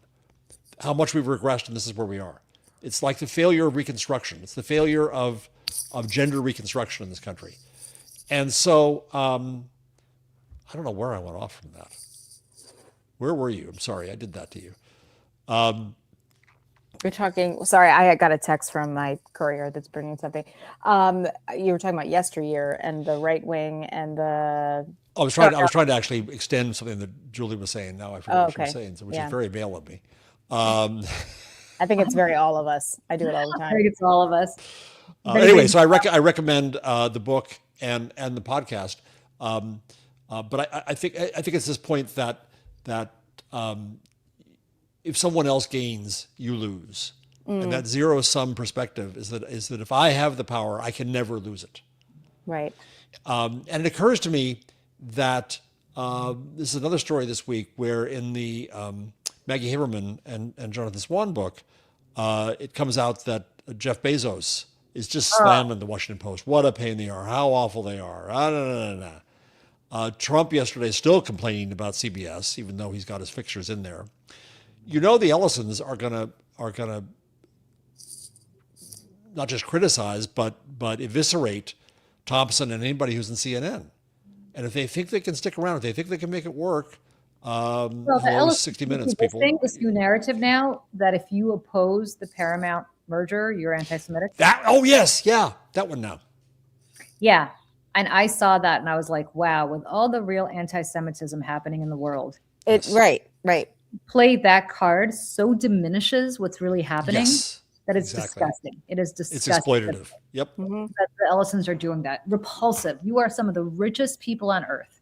how much we've regressed, and this is where we are. It's like the failure of Reconstruction. It's the failure of gender reconstruction in this country. And so I don't know where I went off from that. Where were you? I'm sorry, I did that to you. You're talking. Sorry, I got a text from my courier that's bringing something. You were talking about Yesteryear and the right wing and the. I was trying to actually extend something that Julie was saying. Now I forget what she was saying, which is very male of me. I think it's very all of us. I do it all the time. I think it's all of us. Anyway, so I recommend the book and the podcast. But I think it's this point that if someone else gains, you lose, and that zero-sum perspective is that if I have the power, I can never lose it. Right. And it occurs to me that this is another story this week where in the Maggie Haberman and Jonathan Swan book, it comes out that Jeff Bezos is just slamming the Washington Post. What a pain they are. How awful they are. Trump yesterday is still complaining about CBS, even though he's got his fixtures in there. You know, the Ellisons are gonna not just criticize, but eviscerate Thompson and anybody who's in CNN. And if they think they can stick around, if they think they can make it work, hello, 60 Minutes, people. This new narrative now that if you oppose the Paramount merger, you're anti-Semitic. Oh yes, yeah, that one now. Yeah. And I saw that and I was like, wow, with all the real anti-Semitism happening in the world, Right. play that card so diminishes what's really happening that it's exactly. disgusting. It is disgusting. It's exploitative. Yep. That the Ellisons are doing that. Repulsive. You are some of the richest people on earth.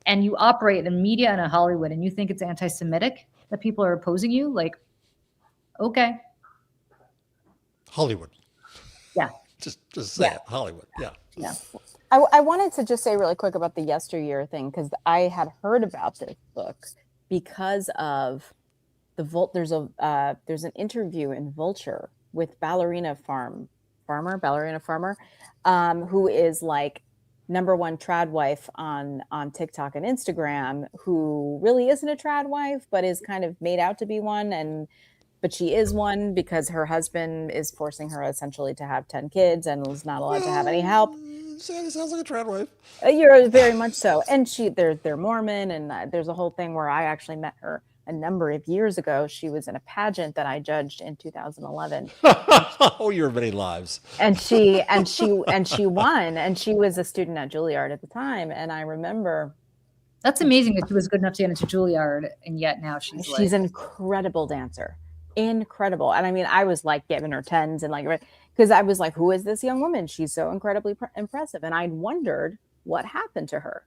And you operate in media and in Hollywood and you think it's anti-Semitic that people are opposing you? Like, okay. Hollywood. Yeah. Just say it. Hollywood. Yeah. Yeah. I wanted to just say really quick about the yesteryear thing, because I had heard about this book because of there's an interview in Vulture with Ballerina Farmer, who is like #1 trad wife on TikTok and Instagram, who really isn't a trad wife, but is kind of made out to be one. But she is one because her husband is forcing her essentially to have 10 kids and was not allowed to have any help. Sounds like a trad wife. You're very much so. And they're Mormon, and there's a whole thing where I actually met her a number of years ago. She was in a pageant that I judged in 2011. Oh, your many lives. And she won, and she was a student at Juilliard at the time. And I remember, that's amazing that she was good enough to get into Juilliard, and yet now she's an incredible dancer. Incredible. And I mean, I was like giving her tens and like, because I was like, who is this young woman? She's so incredibly impressive. And I'd wondered what happened to her.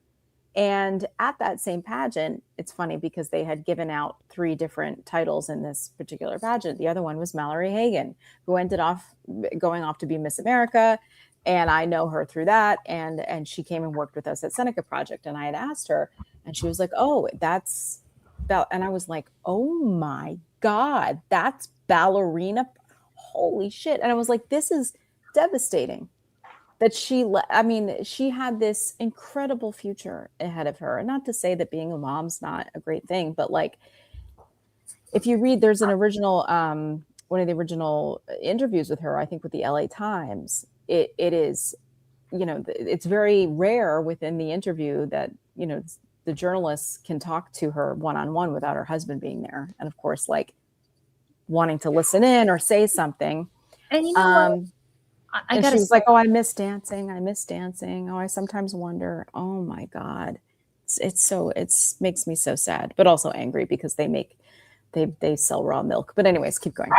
And at that same pageant, it's funny because they had given out 3 different titles in this particular pageant. The other one was Mallory Hagan, who ended off going off to be Miss America. And I know her through that. And she came and worked with us at Seneca Project. And I had asked her, and she was like, oh, that's Bell. And I was like, oh my God, that's Ballerina. Holy shit. And I was like, this is devastating that she had this incredible future ahead of her. And not to say that being a mom's not a great thing, but like, if you read, there's an original, one of the original interviews with her, I think with the LA Times, it is, it's very rare within the interview that, the journalists can talk to her one-on-one without her husband being there. And of course, like wanting to listen in or say something. And you know and she was like, oh, I miss dancing. Oh, I sometimes wonder, oh my God. It makes me so sad, but also angry because they sell raw milk. But anyways, keep going.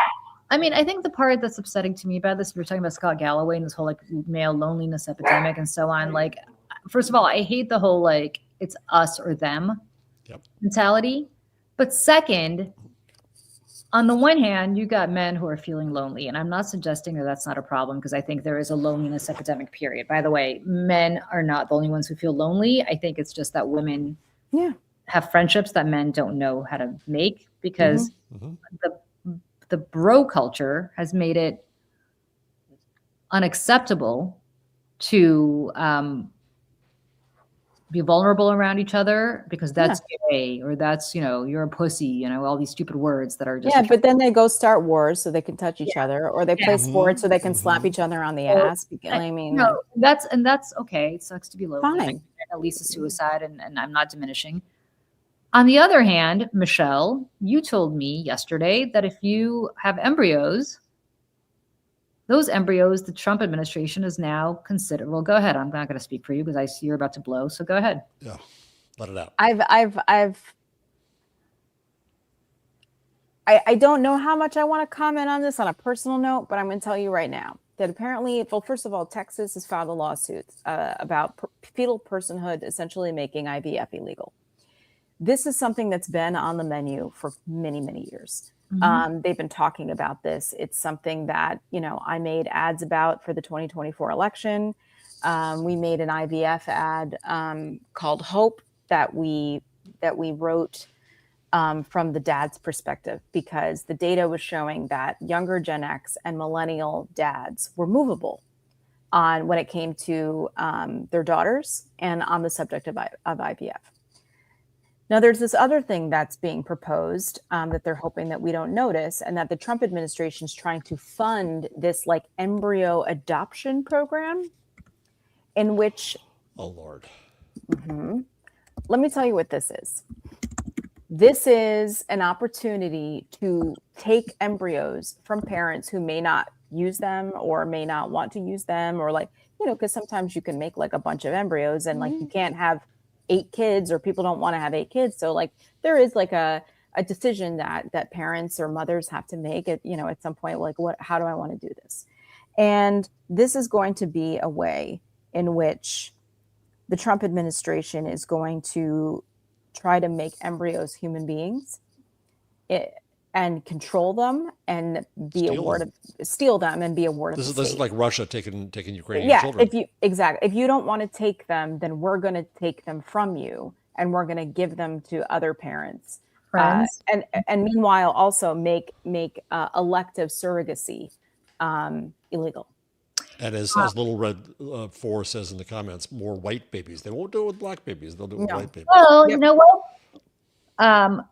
I mean, I think the part that's upsetting to me about this, we were talking about Scott Galloway and this whole like male loneliness epidemic and so on. Like, first of all, I hate the whole like it's us or them mentality. But second, on the one hand, you got men who are feeling lonely, and I'm not suggesting that that's not a problem because I think there is a loneliness epidemic, period. By the way, men are not the only ones who feel lonely. I think it's just that women have friendships that men don't know how to make because the bro culture has made it unacceptable to be vulnerable around each other because that's gay or that's, you're a pussy, all these stupid words that are just. But then they go start wars so they can touch each other, or they play sports so they can slap each other on the ass. I mean, that's okay. It sucks to be lonely. Fine. At least a suicide, and I'm not diminishing. On the other hand, Michelle, you told me yesterday that if you have embryos, those embryos, the Trump administration is now considered. Well, go ahead. I'm not going to speak for you because I see you're about to blow. So go ahead. Yeah, let it out. I don't know how much I want to comment on this on a personal note, but I'm going to tell you right now that apparently, well, first of all, Texas has filed a lawsuit about fetal personhood, essentially making IVF illegal. This is something that's been on the menu for many, many years. They've been talking about this. It's something that, I made ads about for the 2024 election. We made an IVF ad called Hope that we wrote from the dad's perspective, because the data was showing that younger Gen X and millennial dads were movable on when it came to their daughters and on the subject of IVF. Now, there's this other thing that's being proposed that they're hoping that we don't notice, and that the Trump administration is trying to fund this like embryo adoption program in which. Oh, Lord. Let me tell you what this is. This is an opportunity to take embryos from parents who may not use them or may not want to use them, or like, because sometimes you can make like a bunch of embryos and like you can't have 8 kids, or people don't want to have 8 kids. So like there is like a decision that parents or mothers have to make at some point, like how do I want to do this? And this is going to be a way in which the Trump administration is going to try to make embryos human beings and control them and be steal them and be a ward of the state. This is like Russia taking Ukrainian children. If you don't want to take them, then we're going to take them from you and we're going to give them to other parents. Friends. And meanwhile, also make elective surrogacy illegal. And as Little Red 4 says in the comments, more white babies. They won't do it with black babies. They'll do it with white babies. Well, you know what?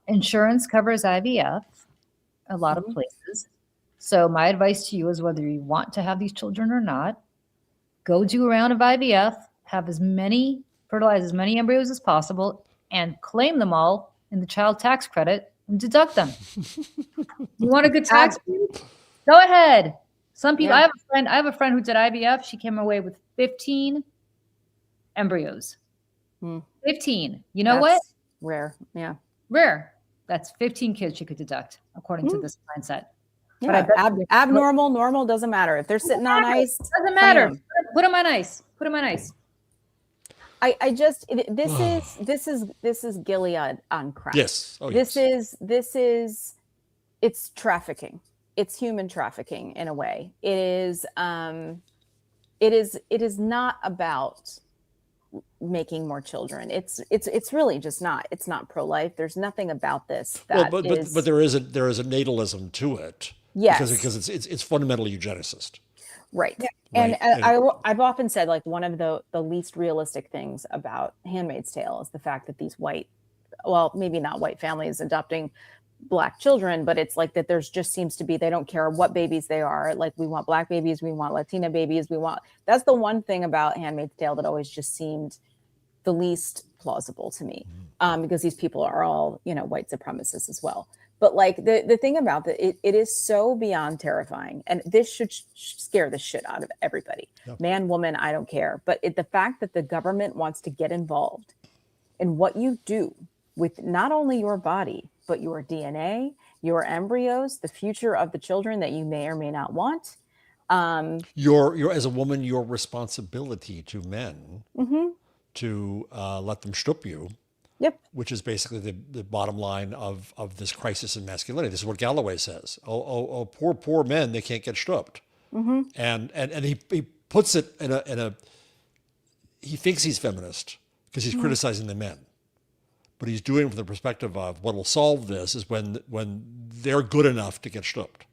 Insurance covers IVF a lot of places. So my advice to you is, whether you want to have these children or not, go do a round of IVF, fertilize as many embryos as possible, and claim them all in the child tax credit and deduct them. You want a good tax break? Go ahead. Some people, I have a friend who did IVF. She came away with 15 embryos. 15. You know what? Rare. Yeah. Rare. That's 15 kids she could deduct, according to this mindset. Yeah. But abnormal, normal, doesn't matter. If they're sitting on ice, doesn't matter. Put them on ice. Put them on ice. This is Gilead on crack. Yes. It's trafficking. It's human trafficking in a way. It is not about making more children. It's really just not. It's not pro-life. There's nothing about this that but there is a natalism to it. Yes. Because it's fundamentally eugenicist. Right. Yeah. And I've often said, like, one of the least realistic things about Handmaid's Tale is the fact that these maybe not white families adopting Black children, but it's like that there's just seems to be, they don't care what babies they are. Like, we want Black babies, we want Latina babies, that's the one thing about Handmaid's Tale that always just seemed the least plausible to me, because these people are all, white supremacists as well. But like the thing about it is so beyond terrifying, and this should scare the shit out of everybody. Yep. Man, woman, I don't care. But the fact that the government wants to get involved in what you do with not only your body, but your DNA, your embryos, the future of the children that you may or may not want. Your as a woman, your responsibility to men to let them strip you. Yep. Which is basically the bottom line of this crisis in masculinity. This is what Galloway says. Oh, poor men, they can't get stripped. And he puts it in a he thinks he's feminist because he's criticizing the men. But he's doing it from the perspective of what will solve this is when they're good enough to get stripped.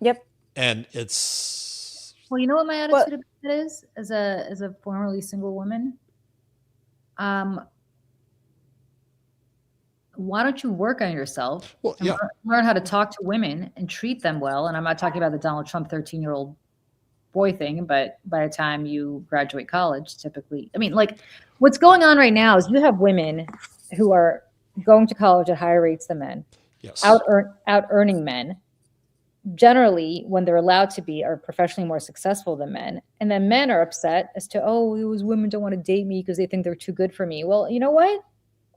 Yep. And it's... Well, you know what my attitude about it is, as a formerly single woman? Why don't you work on yourself? Well, yeah. Learn how to talk to women and treat them well. And I'm not talking about the Donald Trump 13-year-old boy thing, but by the time you graduate college, typically, I mean, like, what's going on right now is you have women who are going to college at higher rates than men, yes, out earning men. Generally, when they're allowed to be, are professionally more successful than men. And then men are upset as to, those women don't want to date me because they think they're too good for me. Well, you know what?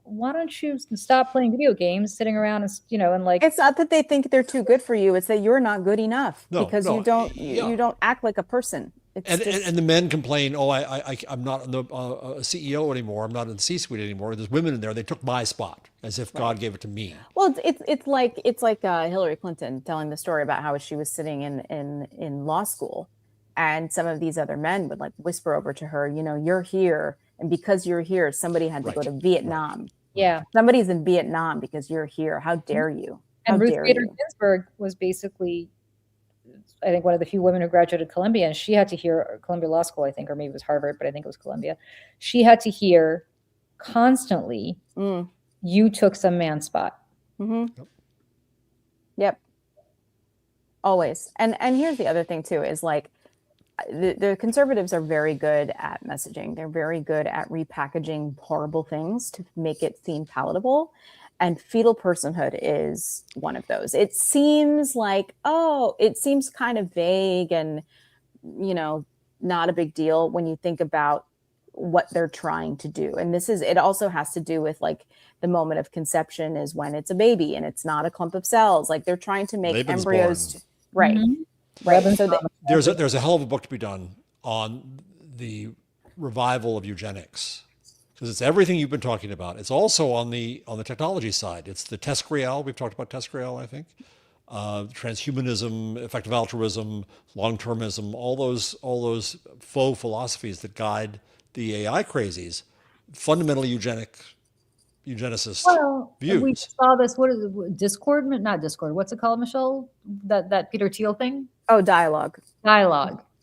Why don't you stop playing video games, sitting around and like... It's not that they think they're too good for you. It's that you're not good enough because you don't act like a person. And the men complain, I'm not a CEO anymore. I'm not in the C-suite anymore. There's women in there. They took my spot as if God gave it to me. Well, it's like Hillary Clinton telling the story about how she was sitting in law school, and some of these other men would like whisper over to her, you're here, and because you're here, somebody had to go to Vietnam. Right. Yeah, somebody's in Vietnam because you're here. How dare you? And Ruth Bader Ginsburg was basically, I think, one of the few women who graduated Columbia, and she had to hear, Columbia Law School, I think, or maybe it was Harvard, but I think it was Columbia. She had to hear constantly, you took some man's spot. Mm-hmm. Yep. Always. And here's the other thing too, is like, the conservatives are very good at messaging. They're very good at repackaging horrible things to make it seem palatable. And fetal personhood is one of those. It seems like, it seems kind of vague and, not a big deal when you think about what they're trying to do. And it also has to do with like the moment of conception is when it's a baby and it's not a clump of cells. Like they're trying to make embryos. Right. Mm-hmm. Right. So there's a hell of a book to be done on the revival of eugenics, because it's everything you've been talking about. It's also on the technology side. It's the TESCREAL. We've talked about TESCREAL, I think. Transhumanism, effective altruism, long-termism, all those faux philosophies that guide the AI crazies, fundamentally eugenicist views. We saw this. What is it? Discord? Not Discord. What's it called, Michelle? That Peter Thiel thing? Oh, Dialogue.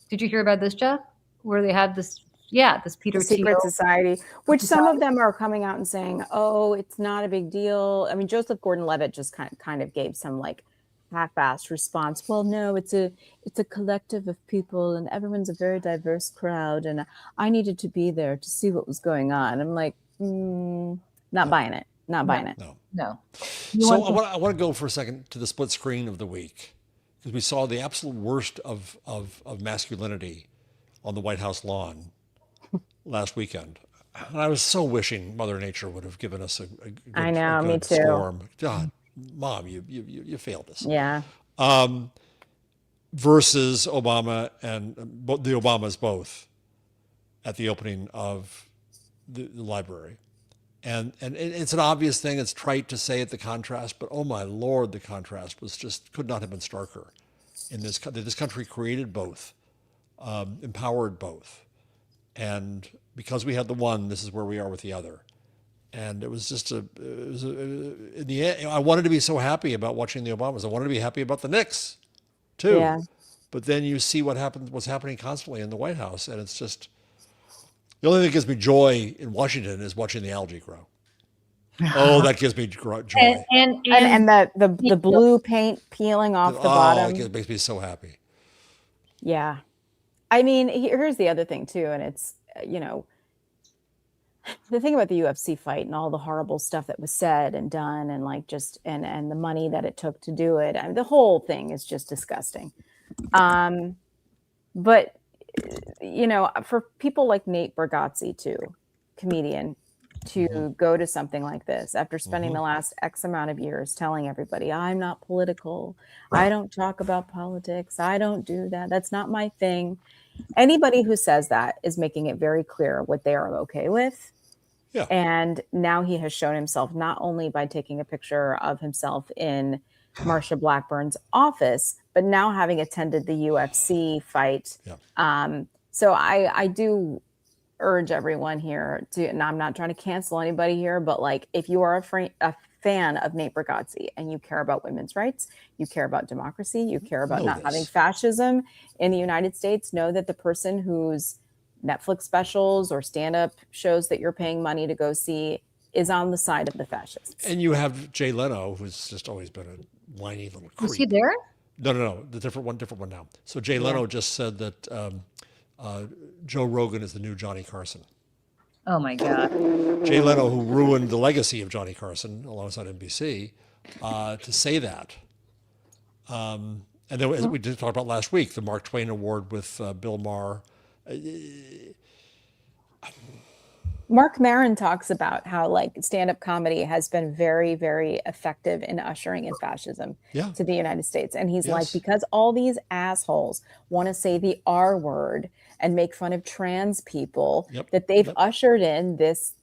Did you hear about this, Jeff? Where they had this? Yeah, this Peter Thiel Secret Society, which some of them are coming out and saying, "Oh, it's not a big deal." I mean, Joseph Gordon-Levitt just kind of gave some like half-assed response. Well, no, it's a collective of people, and everyone's a very diverse crowd, and I needed to be there to see what was going on. I'm like, not buying it. Not buying it. No. So I want to go for a second to the split screen of the week, because we saw the absolute worst of masculinity on the White House lawn last weekend. And I was so wishing Mother Nature would have given us a good me too. storm. God, Mom, you failed us. Yeah. Versus Obama and the Obamas both at the opening of the library. And it's an obvious thing. It's trite to say it, the contrast, but oh my Lord, the contrast could not have been starker. This country created both, empowered both. And because we had the one, this is where we are with the other. And it was just in the end, I wanted to be so happy about watching the Obamas. I wanted to be happy about the Knicks too. Yeah. But then you see what's happening constantly in the White House. And it's just, the only thing that gives me joy in Washington is watching the algae grow. Oh, that gives me joy. And the blue paint peeling off the bottom. It makes me so happy. Yeah. I mean, here's the other thing too. And it's, the thing about the UFC fight and all the horrible stuff that was said and done and like just, and the money that it took to do it. I mean, the whole thing is just disgusting. But for people like Nate Bargatze too, comedian, to go to something like this after spending the last X amount of years telling everybody, I'm not political. I don't talk about politics. I don't do that. That's not my thing. Anybody who says that is making it very clear what they are okay with. Yeah. And now he has shown himself not only by taking a picture of himself in Marsha Blackburn's office, but now having attended the UFC fight. Yeah. So I do urge everyone here to, and I'm not trying to cancel anybody here, but like if you are a fan of Nate Bargatze and you care about women's rights, you care about democracy, you care about not having fascism in the United States, know that the person whose Netflix specials or stand-up shows that you're paying money to go see is on the side of the fascists. And you have Jay Leno, who's just always been a whiny little creep. Is he there? No. The different one now. So Jay Leno just said that Joe Rogan is the new Johnny Carson. Oh my God. Jay Leno, who ruined the legacy of Johnny Carson alongside NBC, to say that. And then, as we did talk about last week, the Mark Twain Award with Bill Maher. Mark Maron talks about how like stand-up comedy has been very, very effective in ushering in fascism to the United States. And he's like, because all these assholes want to say the R word and make fun of trans people, that they've ushered in this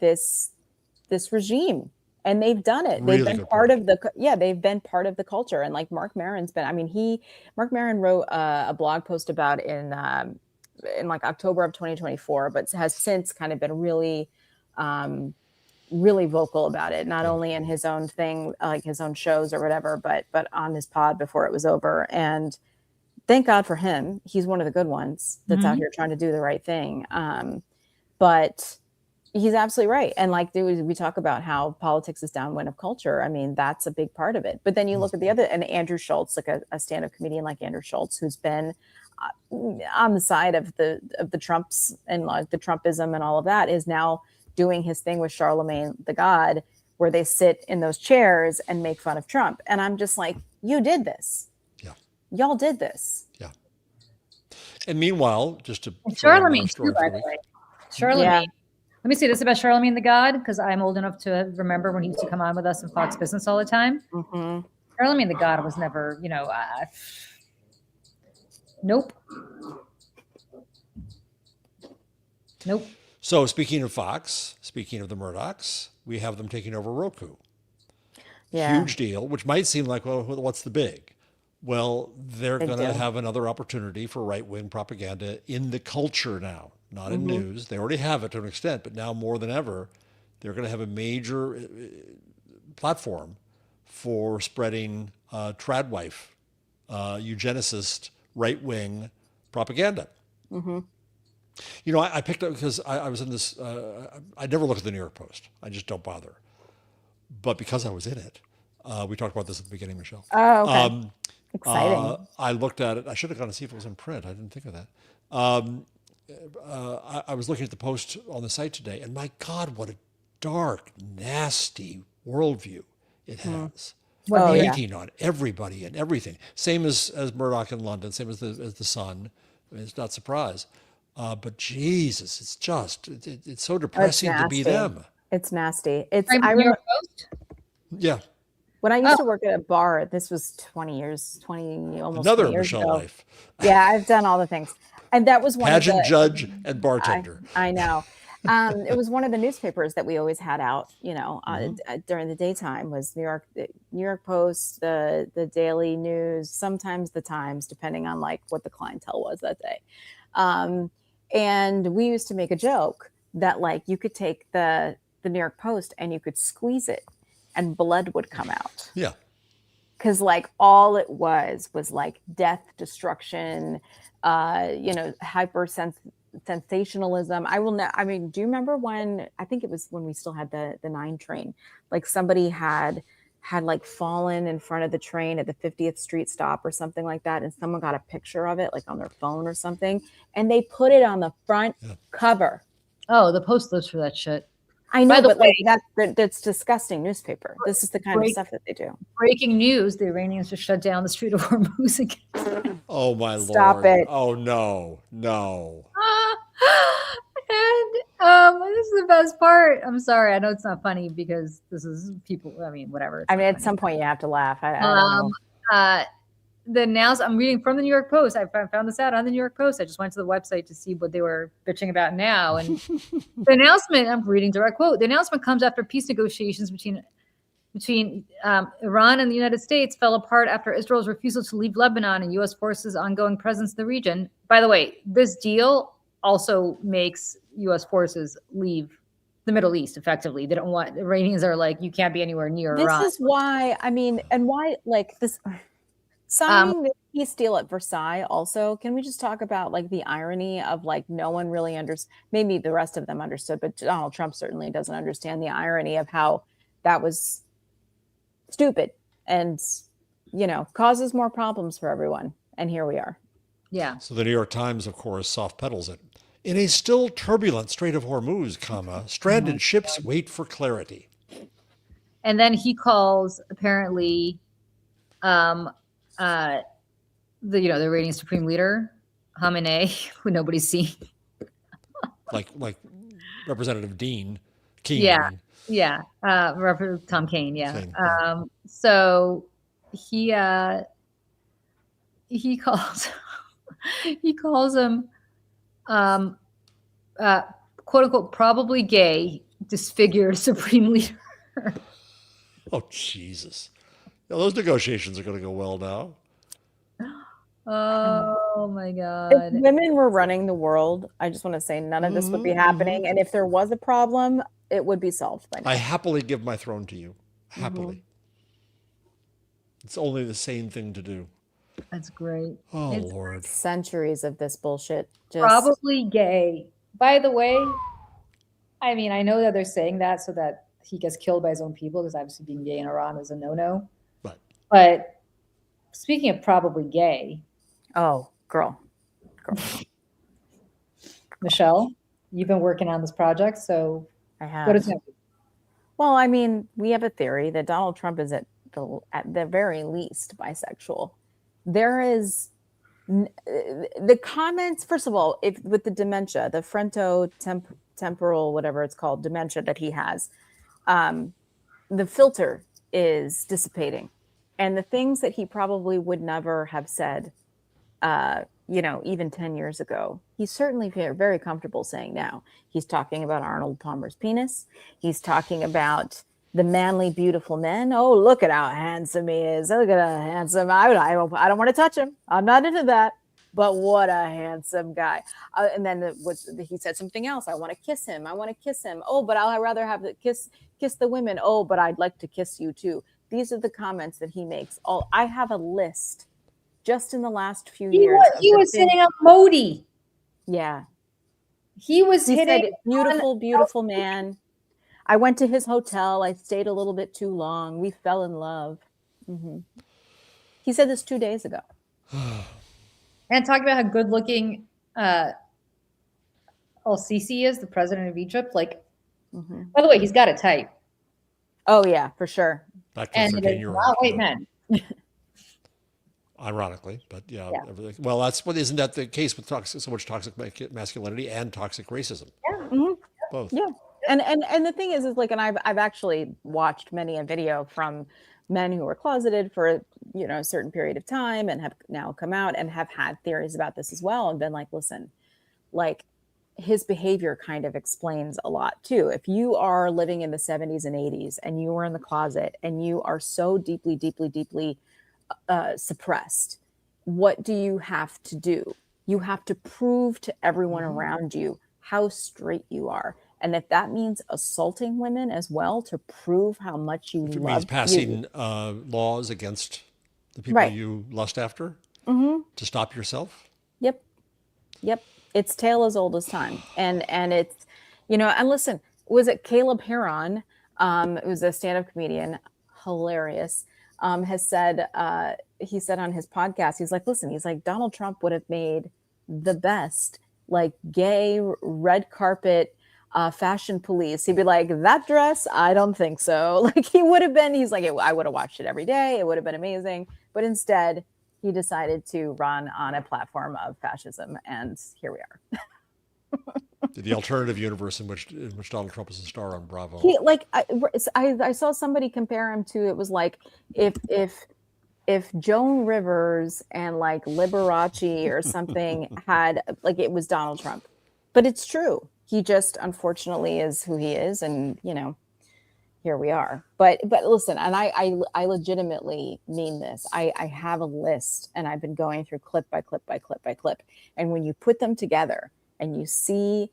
regime. And they've done it. They've been part of they've been part of the culture. And like Mark Maron's been, Mark Maron wrote a blog post about in like October of 2024, but has since kind of been really vocal about it, not only in his own thing, like his own shows or whatever, but on his pod before it was over. And thank God for him. He's one of the good ones that's out here trying to do the right thing. But he's absolutely right. And like we talk about how politics is downwind of culture. I mean, that's a big part of it. But then you look at the other, and Andrew Schultz, like a stand-up comedian like Andrew Schultz, who's been on the side of the Trumps and like the Trumpism and all of that, is now doing his thing with Charlemagne the God, where they sit in those chairs and make fun of Trump. And I'm just like, you did this. Yeah. Y'all did this. Yeah. And meanwhile, just to Charlemagne too, by the way. Charlemagne. Yeah. Let me say this about Charlemagne the God, because I'm old enough to remember when he used to come on with us in Fox Business all the time. Mm-hmm. Charlemagne the God was never, nope. Nope. So speaking of Fox, speaking of the Murdochs, we have them taking over Roku. Yeah. Huge deal, which might seem like, well, what's the big? Well, they're going to have another opportunity for right-wing propaganda in the culture now, not in news. They already have it to an extent, but now more than ever, they're going to have a major platform for spreading tradwife, eugenicist, right-wing propaganda. Mm-hmm. You know, I picked up because I was in this, I never look at the New York Post. I just don't bother. But because I was in it, we talked about this at the beginning, Michelle. Oh, okay. Exciting. I looked at it. I should have gone to see if it was in print. I didn't think of that. I was looking at the Post on the site today, and my God, what a dark, nasty worldview it has. Hating on everybody and everything. Same as Murdoch in London, same as the Sun. I mean, it's not a surprise. But Jesus, it's just, it's so depressing to be them. It's nasty. I remember. Yeah. When I used to work at a bar, this was almost Another 20 years Michelle ago. life. Yeah, I've done all the things. And that was one Pageant of the judge and bartender. I know. It was one of the newspapers that we always had out, during the daytime was New York Post, the Daily News, sometimes the Times, depending on like what the clientele was that day. And we used to make a joke that like you could take the New York Post and you could squeeze it and blood would come out. Yeah. Because like all it was like death, destruction, hyper sensationalism. I mean, do you remember when, I think it was when we still had the 9 train, like somebody had like fallen in front of the train at the 50th Street stop or something like that. And someone got a picture of it, like on their phone or something. And they put it on the front cover. Oh, the Post lives for that shit. I know, but like that's disgusting newspaper. This is the kind of stuff that they do. Breaking news, the Iranians just shut down the Strait of Hormuz again. Oh my Lord. Stop it. Oh no. And this is the best part. I'm sorry. I know it's not funny because this is people. I mean, whatever. I mean, at some point you have to laugh. I don't know. I'm reading from the New York Post. I found this out on the New York Post. I just went to the website to see what they were bitching about now. And the announcement, I'm reading direct quote, the announcement comes after peace negotiations between Iran and the United States fell apart after Israel's refusal to leave Lebanon and U.S. forces' ongoing presence in the region. By the way, this deal also makes U.S. forces leave the Middle East effectively. They don't want, Iranians are like, you can't be anywhere near Iran. This is why, I mean, and why like this... Signing the peace deal at Versailles also, can we just talk about like the irony of like no one really understood, maybe the rest of them understood, but Donald Trump certainly doesn't understand the irony of how that was stupid and, causes more problems for everyone. And here we are. Yeah. So the New York Times, of course, soft pedals it. In a still turbulent Strait of Hormuz, stranded ships wait for clarity. And then he calls apparently the Iranian Supreme Leader, Khamenei, who nobody's seen. like Representative Keane. Yeah. Representative Tom Keane. Yeah. Keane. So he calls him quote unquote probably gay, disfigured Supreme Leader. Oh Jesus. Those negotiations are going to go well now. Oh my God. If women were running the world, I just want to say none of this would be happening. And if there was a problem, it would be solved by now. I happily give my throne to you. Happily. It's only the sane thing to do. That's great. Oh, Lord. Centuries of this bullshit. Probably gay. By the way, I mean, I know that they're saying that so that he gets killed by his own people, because obviously being gay in Iran is a no-no. Right. But speaking of probably gay. Oh, girl. Michelle, you've been working on this project, so I have. what is it? Well, I mean, we have a theory that Donald Trump is at the very least bisexual. There is the comments, first of all, if with the dementia, the frontotemporal, whatever it's called, dementia that he has, the filter is dissipating. And the things that he probably would never have said, even 10 years ago, he's certainly very comfortable saying now. He's talking about Arnold Palmer's penis. He's talking about the manly, beautiful men. Oh, look at how handsome he is. Look at how handsome. I don't want to touch him. I'm not into that. But what a handsome guy. And then he said something else. I want to kiss him. I want to kiss him. Oh, but I'd rather have the kiss the women. Oh, but I'd like to kiss you too. These are the comments that he makes. I have a list just in the last few years. He was hitting on Modi. Yeah. He said, beautiful, beautiful man. I went to his hotel. I stayed a little bit too long. We fell in love. Mm-hmm. He said this 2 days ago. And talking about how good looking El-Sisi is, the president of Egypt. By the way, he's got a type. Oh, yeah, for sure. And it's not white men. Ironically, but yeah. Well, isn't that the case with so much toxic masculinity and toxic racism? Yeah. Mm-hmm. Both. Yeah. And the thing is and I've actually watched many a video from men who were closeted for a certain period of time and have now come out and have had theories about this as well and been like, listen, like his behavior kind of explains a lot too. If you are living in the 70s and 80s and you were in the closet and you are so deeply, deeply, deeply suppressed, what do you have to do? You have to prove to everyone around you how straight you are. And if that means assaulting women as well to prove how much you love, it means passing laws against the people you lust after to stop yourself. Yep. It's tale as old as time. And it's, and listen, was it Caleb Heron, who's a stand-up comedian, hilarious, has said, he said on his podcast, he's like, listen, he's like, Donald Trump would have made the best, like gay red carpet fashion police. He'd be like, that dress, I don't think so. Like he would have been, he's like, I would have watched it every day. It would have been amazing. But instead he decided to run on a platform of fascism. And here we are. The alternative universe in which Donald Trump is a star on Bravo. I saw somebody compare him to, it was like if Joan Rivers and like Liberace or something had, like, it was Donald Trump. But it's true. He just unfortunately is who he is, and here we are. But listen, and I legitimately mean this. I have a list, and I've been going through clip by clip by clip by clip. And when you put them together and you see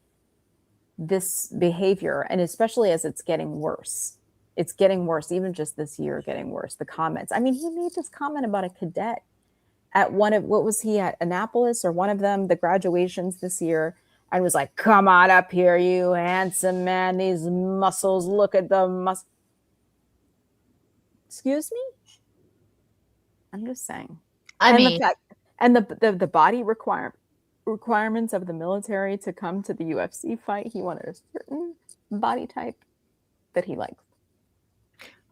this behavior, and especially as it's getting worse, even just this year getting worse. The comments. I mean, he made this comment about a cadet at what was he at, Annapolis or one of them, the graduations this year. I was like, come on up here, you handsome man. These muscles, look at the muscles. Excuse me? I'm just saying. The body requirements of the military to come to the UFC fight, he wanted a certain body type that he likes.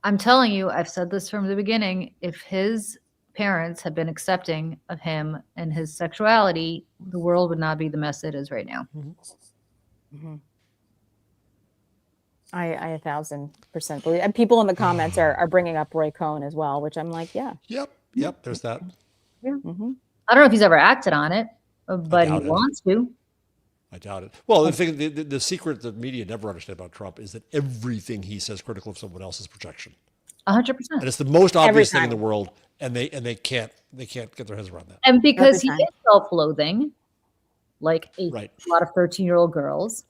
I'm telling you, I've said this from the beginning. If his parents had been accepting of him and his sexuality, the world would not be the mess it is right now. I 1,000% believe, and people in the comments are bringing up Roy Cohn as well, which I'm like, yeah. Yep. There's that. Yeah. I don't know if he's ever acted on it, but he wants to. I doubt it. Well, the secret that media never understand about Trump is that everything he says critical of someone else is projection. 100%. And it's the most obvious thing in the world, and they can't get their heads around that. And because he is self-loathing, like a lot of 13-year-old girls,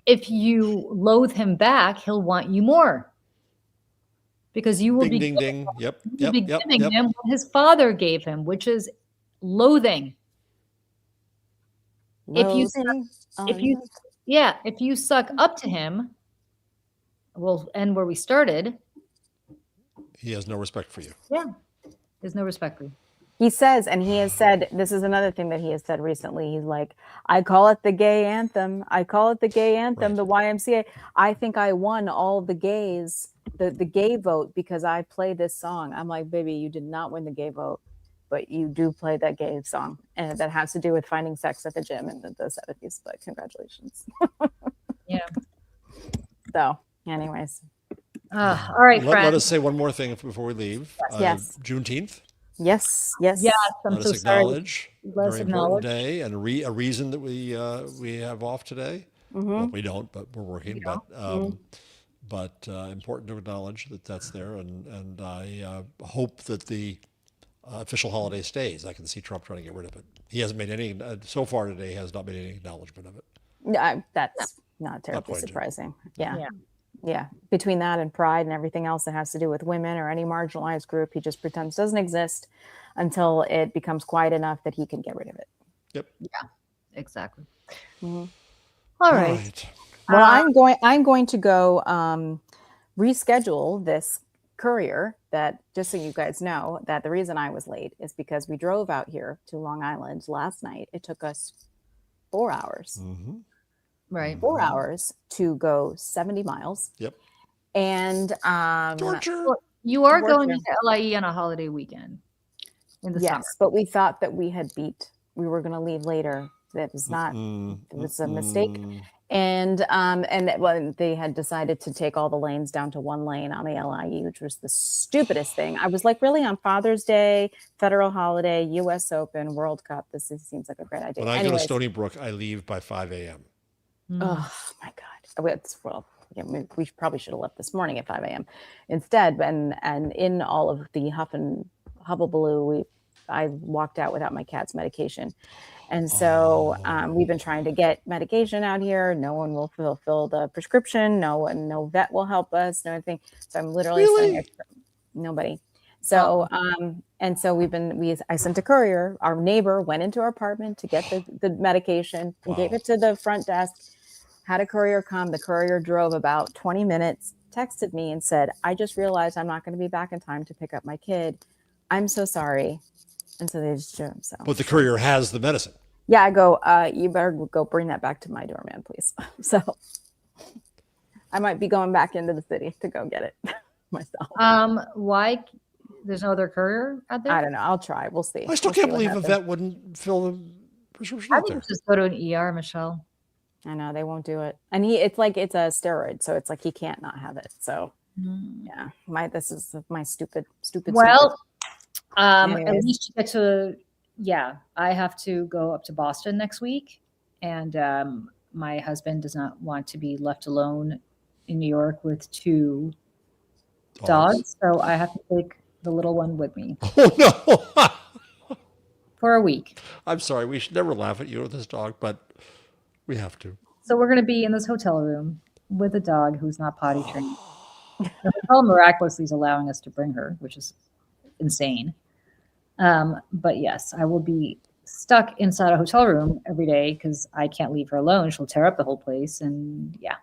if you loathe him back, he'll want you more. Because you will be giving him what his father gave him, which is loathing. If you suck up to him, we'll end where we started. He has no respect for you. Yeah, there's no respect for you. He says, and he has said, this is another thing that he has said recently. He's like, I call it the gay anthem. I call it the gay anthem, the YMCA. I think I won all the gays, the gay vote because I play this song. I'm like, baby, you did not win the gay vote, but you do play that gay song. And that has to do with finding sex at the gym in the 70s. But congratulations. Yeah. So, anyways. All right, friends. Let us say one more thing before we leave. Yes. Juneteenth. Yes. I'm Let so us acknowledge sorry. a very important day and a reason that we have off today. Well, we don't, but we're working. But important to acknowledge that that's there, and I hope that the official holiday stays. I can see Trump trying to get rid of it. He hasn't made any so far today. He has not made any acknowledgement of it. That's not terribly surprising. Yeah. Between that and pride and everything else that has to do with women or any marginalized group, he just pretends doesn't exist until it becomes quiet enough that he can get rid of it. Yep. Yeah, exactly. Mm-hmm. All right. Well, I'm going to go reschedule this courier. That, just so you guys know, that the reason I was late is because we drove out here to Long Island last night. It took us 4 hours. Mm-hmm. Right. 4 hours to go 70 miles. Yep. And torture. Well, you are going to LIE on a holiday weekend in the summer. But we thought that we were going to leave later. That was not. It was a mistake. And they had decided to take all the lanes down to one lane on the LIE, which was the stupidest thing. I was like, really, on Father's Day, federal holiday, U.S. Open, World Cup, this seems like a great idea. When I go to Stony Brook, I leave by 5 a.m. Oh my God! We probably should have left this morning at 5 a.m. instead. And in all of the huff and hubbubaloo, I walked out without my cat's medication. And so we've been trying to get medication out here. No one will fulfill the prescription. No vet will help us. No anything. So I'm literally saying nobody. So and so I sent a courier. Our neighbor went into our apartment to get the medication and gave it to the front desk. Had a courier come. The courier drove about 20 minutes, texted me and said, I just realized I'm not going to be back in time to pick up my kid. I'm so sorry. And so they just drove. So. But the courier has the medicine. Yeah, I go, you better go bring that back to my doorman, please. So I might be going back into the city to go get it myself. Why? There's no other courier out there? I don't know. I'll try. We'll see. I still can't believe a vet wouldn't fill the prescription I out think there. just go to an ER, Michelle. I know they won't do it. And it's a steroid. So it's like, he can't not have it. So yeah, this is my stupid. Well, at least you get to, I have to go up to Boston next week. And my husband does not want to be left alone in New York with two dogs. So I have to take the little one with me. Oh, no. For a week. I'm sorry. We should never laugh at you with this dog, but we have to. So we're going to be in this hotel room with a dog who's not potty trained. The hotel miraculously is allowing us to bring her, which is insane. But yes, I will be stuck inside a hotel room every day because I can't leave her alone. She'll tear up the whole place. And yeah.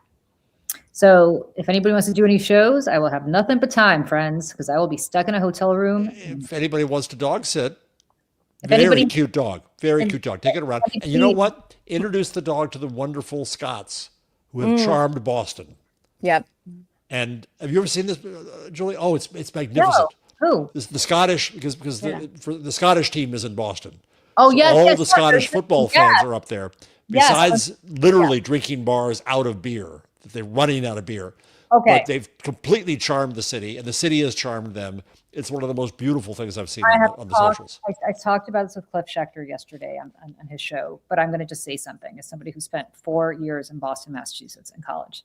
So if anybody wants to do any shows, I will have nothing but time, friends, because I will be stuck in a hotel room. If anybody wants to dog sit, very cute dog. Take it around. And you know what? Introduce the dog to the wonderful Scots who have charmed Boston. Yep. And have you ever seen this, Julie? Oh, it's magnificent. No. Who? The Scottish, because the Scottish team is in Boston. Oh, so yes. all the Scottish football fans are up there. Besides literally drinking bars out of beer. They're running out of beer. Okay. But they've completely charmed the city, and the city has charmed them. It's one of the most beautiful things I've seen on the socials. I talked about this with Cliff Schechter yesterday on his show, but I'm going to just say something as somebody who spent 4 years in Boston, Massachusetts in college.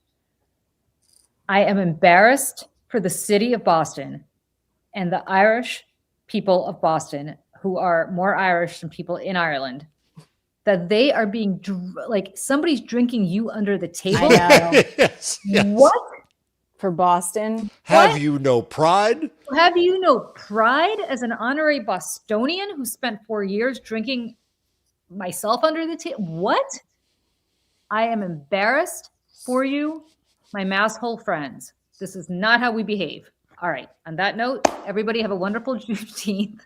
I am embarrassed for the city of Boston and the Irish people of Boston, who are more Irish than people in Ireland, that they are being like somebody's drinking you under the table. I know. Yes. What? For Boston? Have you no pride? Have you no pride as an honorary Bostonian who spent 4 years drinking myself under the table? What? I am embarrassed for you, my masshole friends. This is not how we behave. All right. On that note, everybody have a wonderful Juneteenth.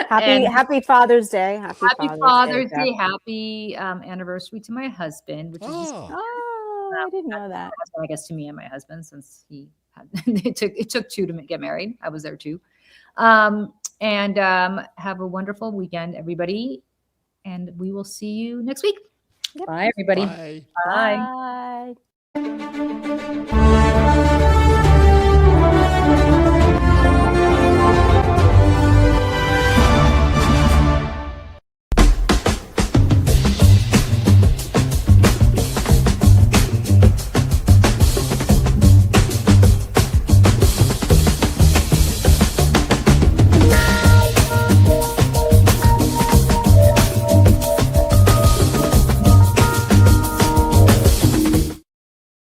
Happy Father's Day. Happy Father's Day. Happy anniversary to my husband, which is just, I didn't know that. I guess to me and my husband, since he had it took two to get married. I was there too. And have a wonderful weekend, everybody. And we will see you next week. Yep. Bye, everybody. Bye. Bye. Bye.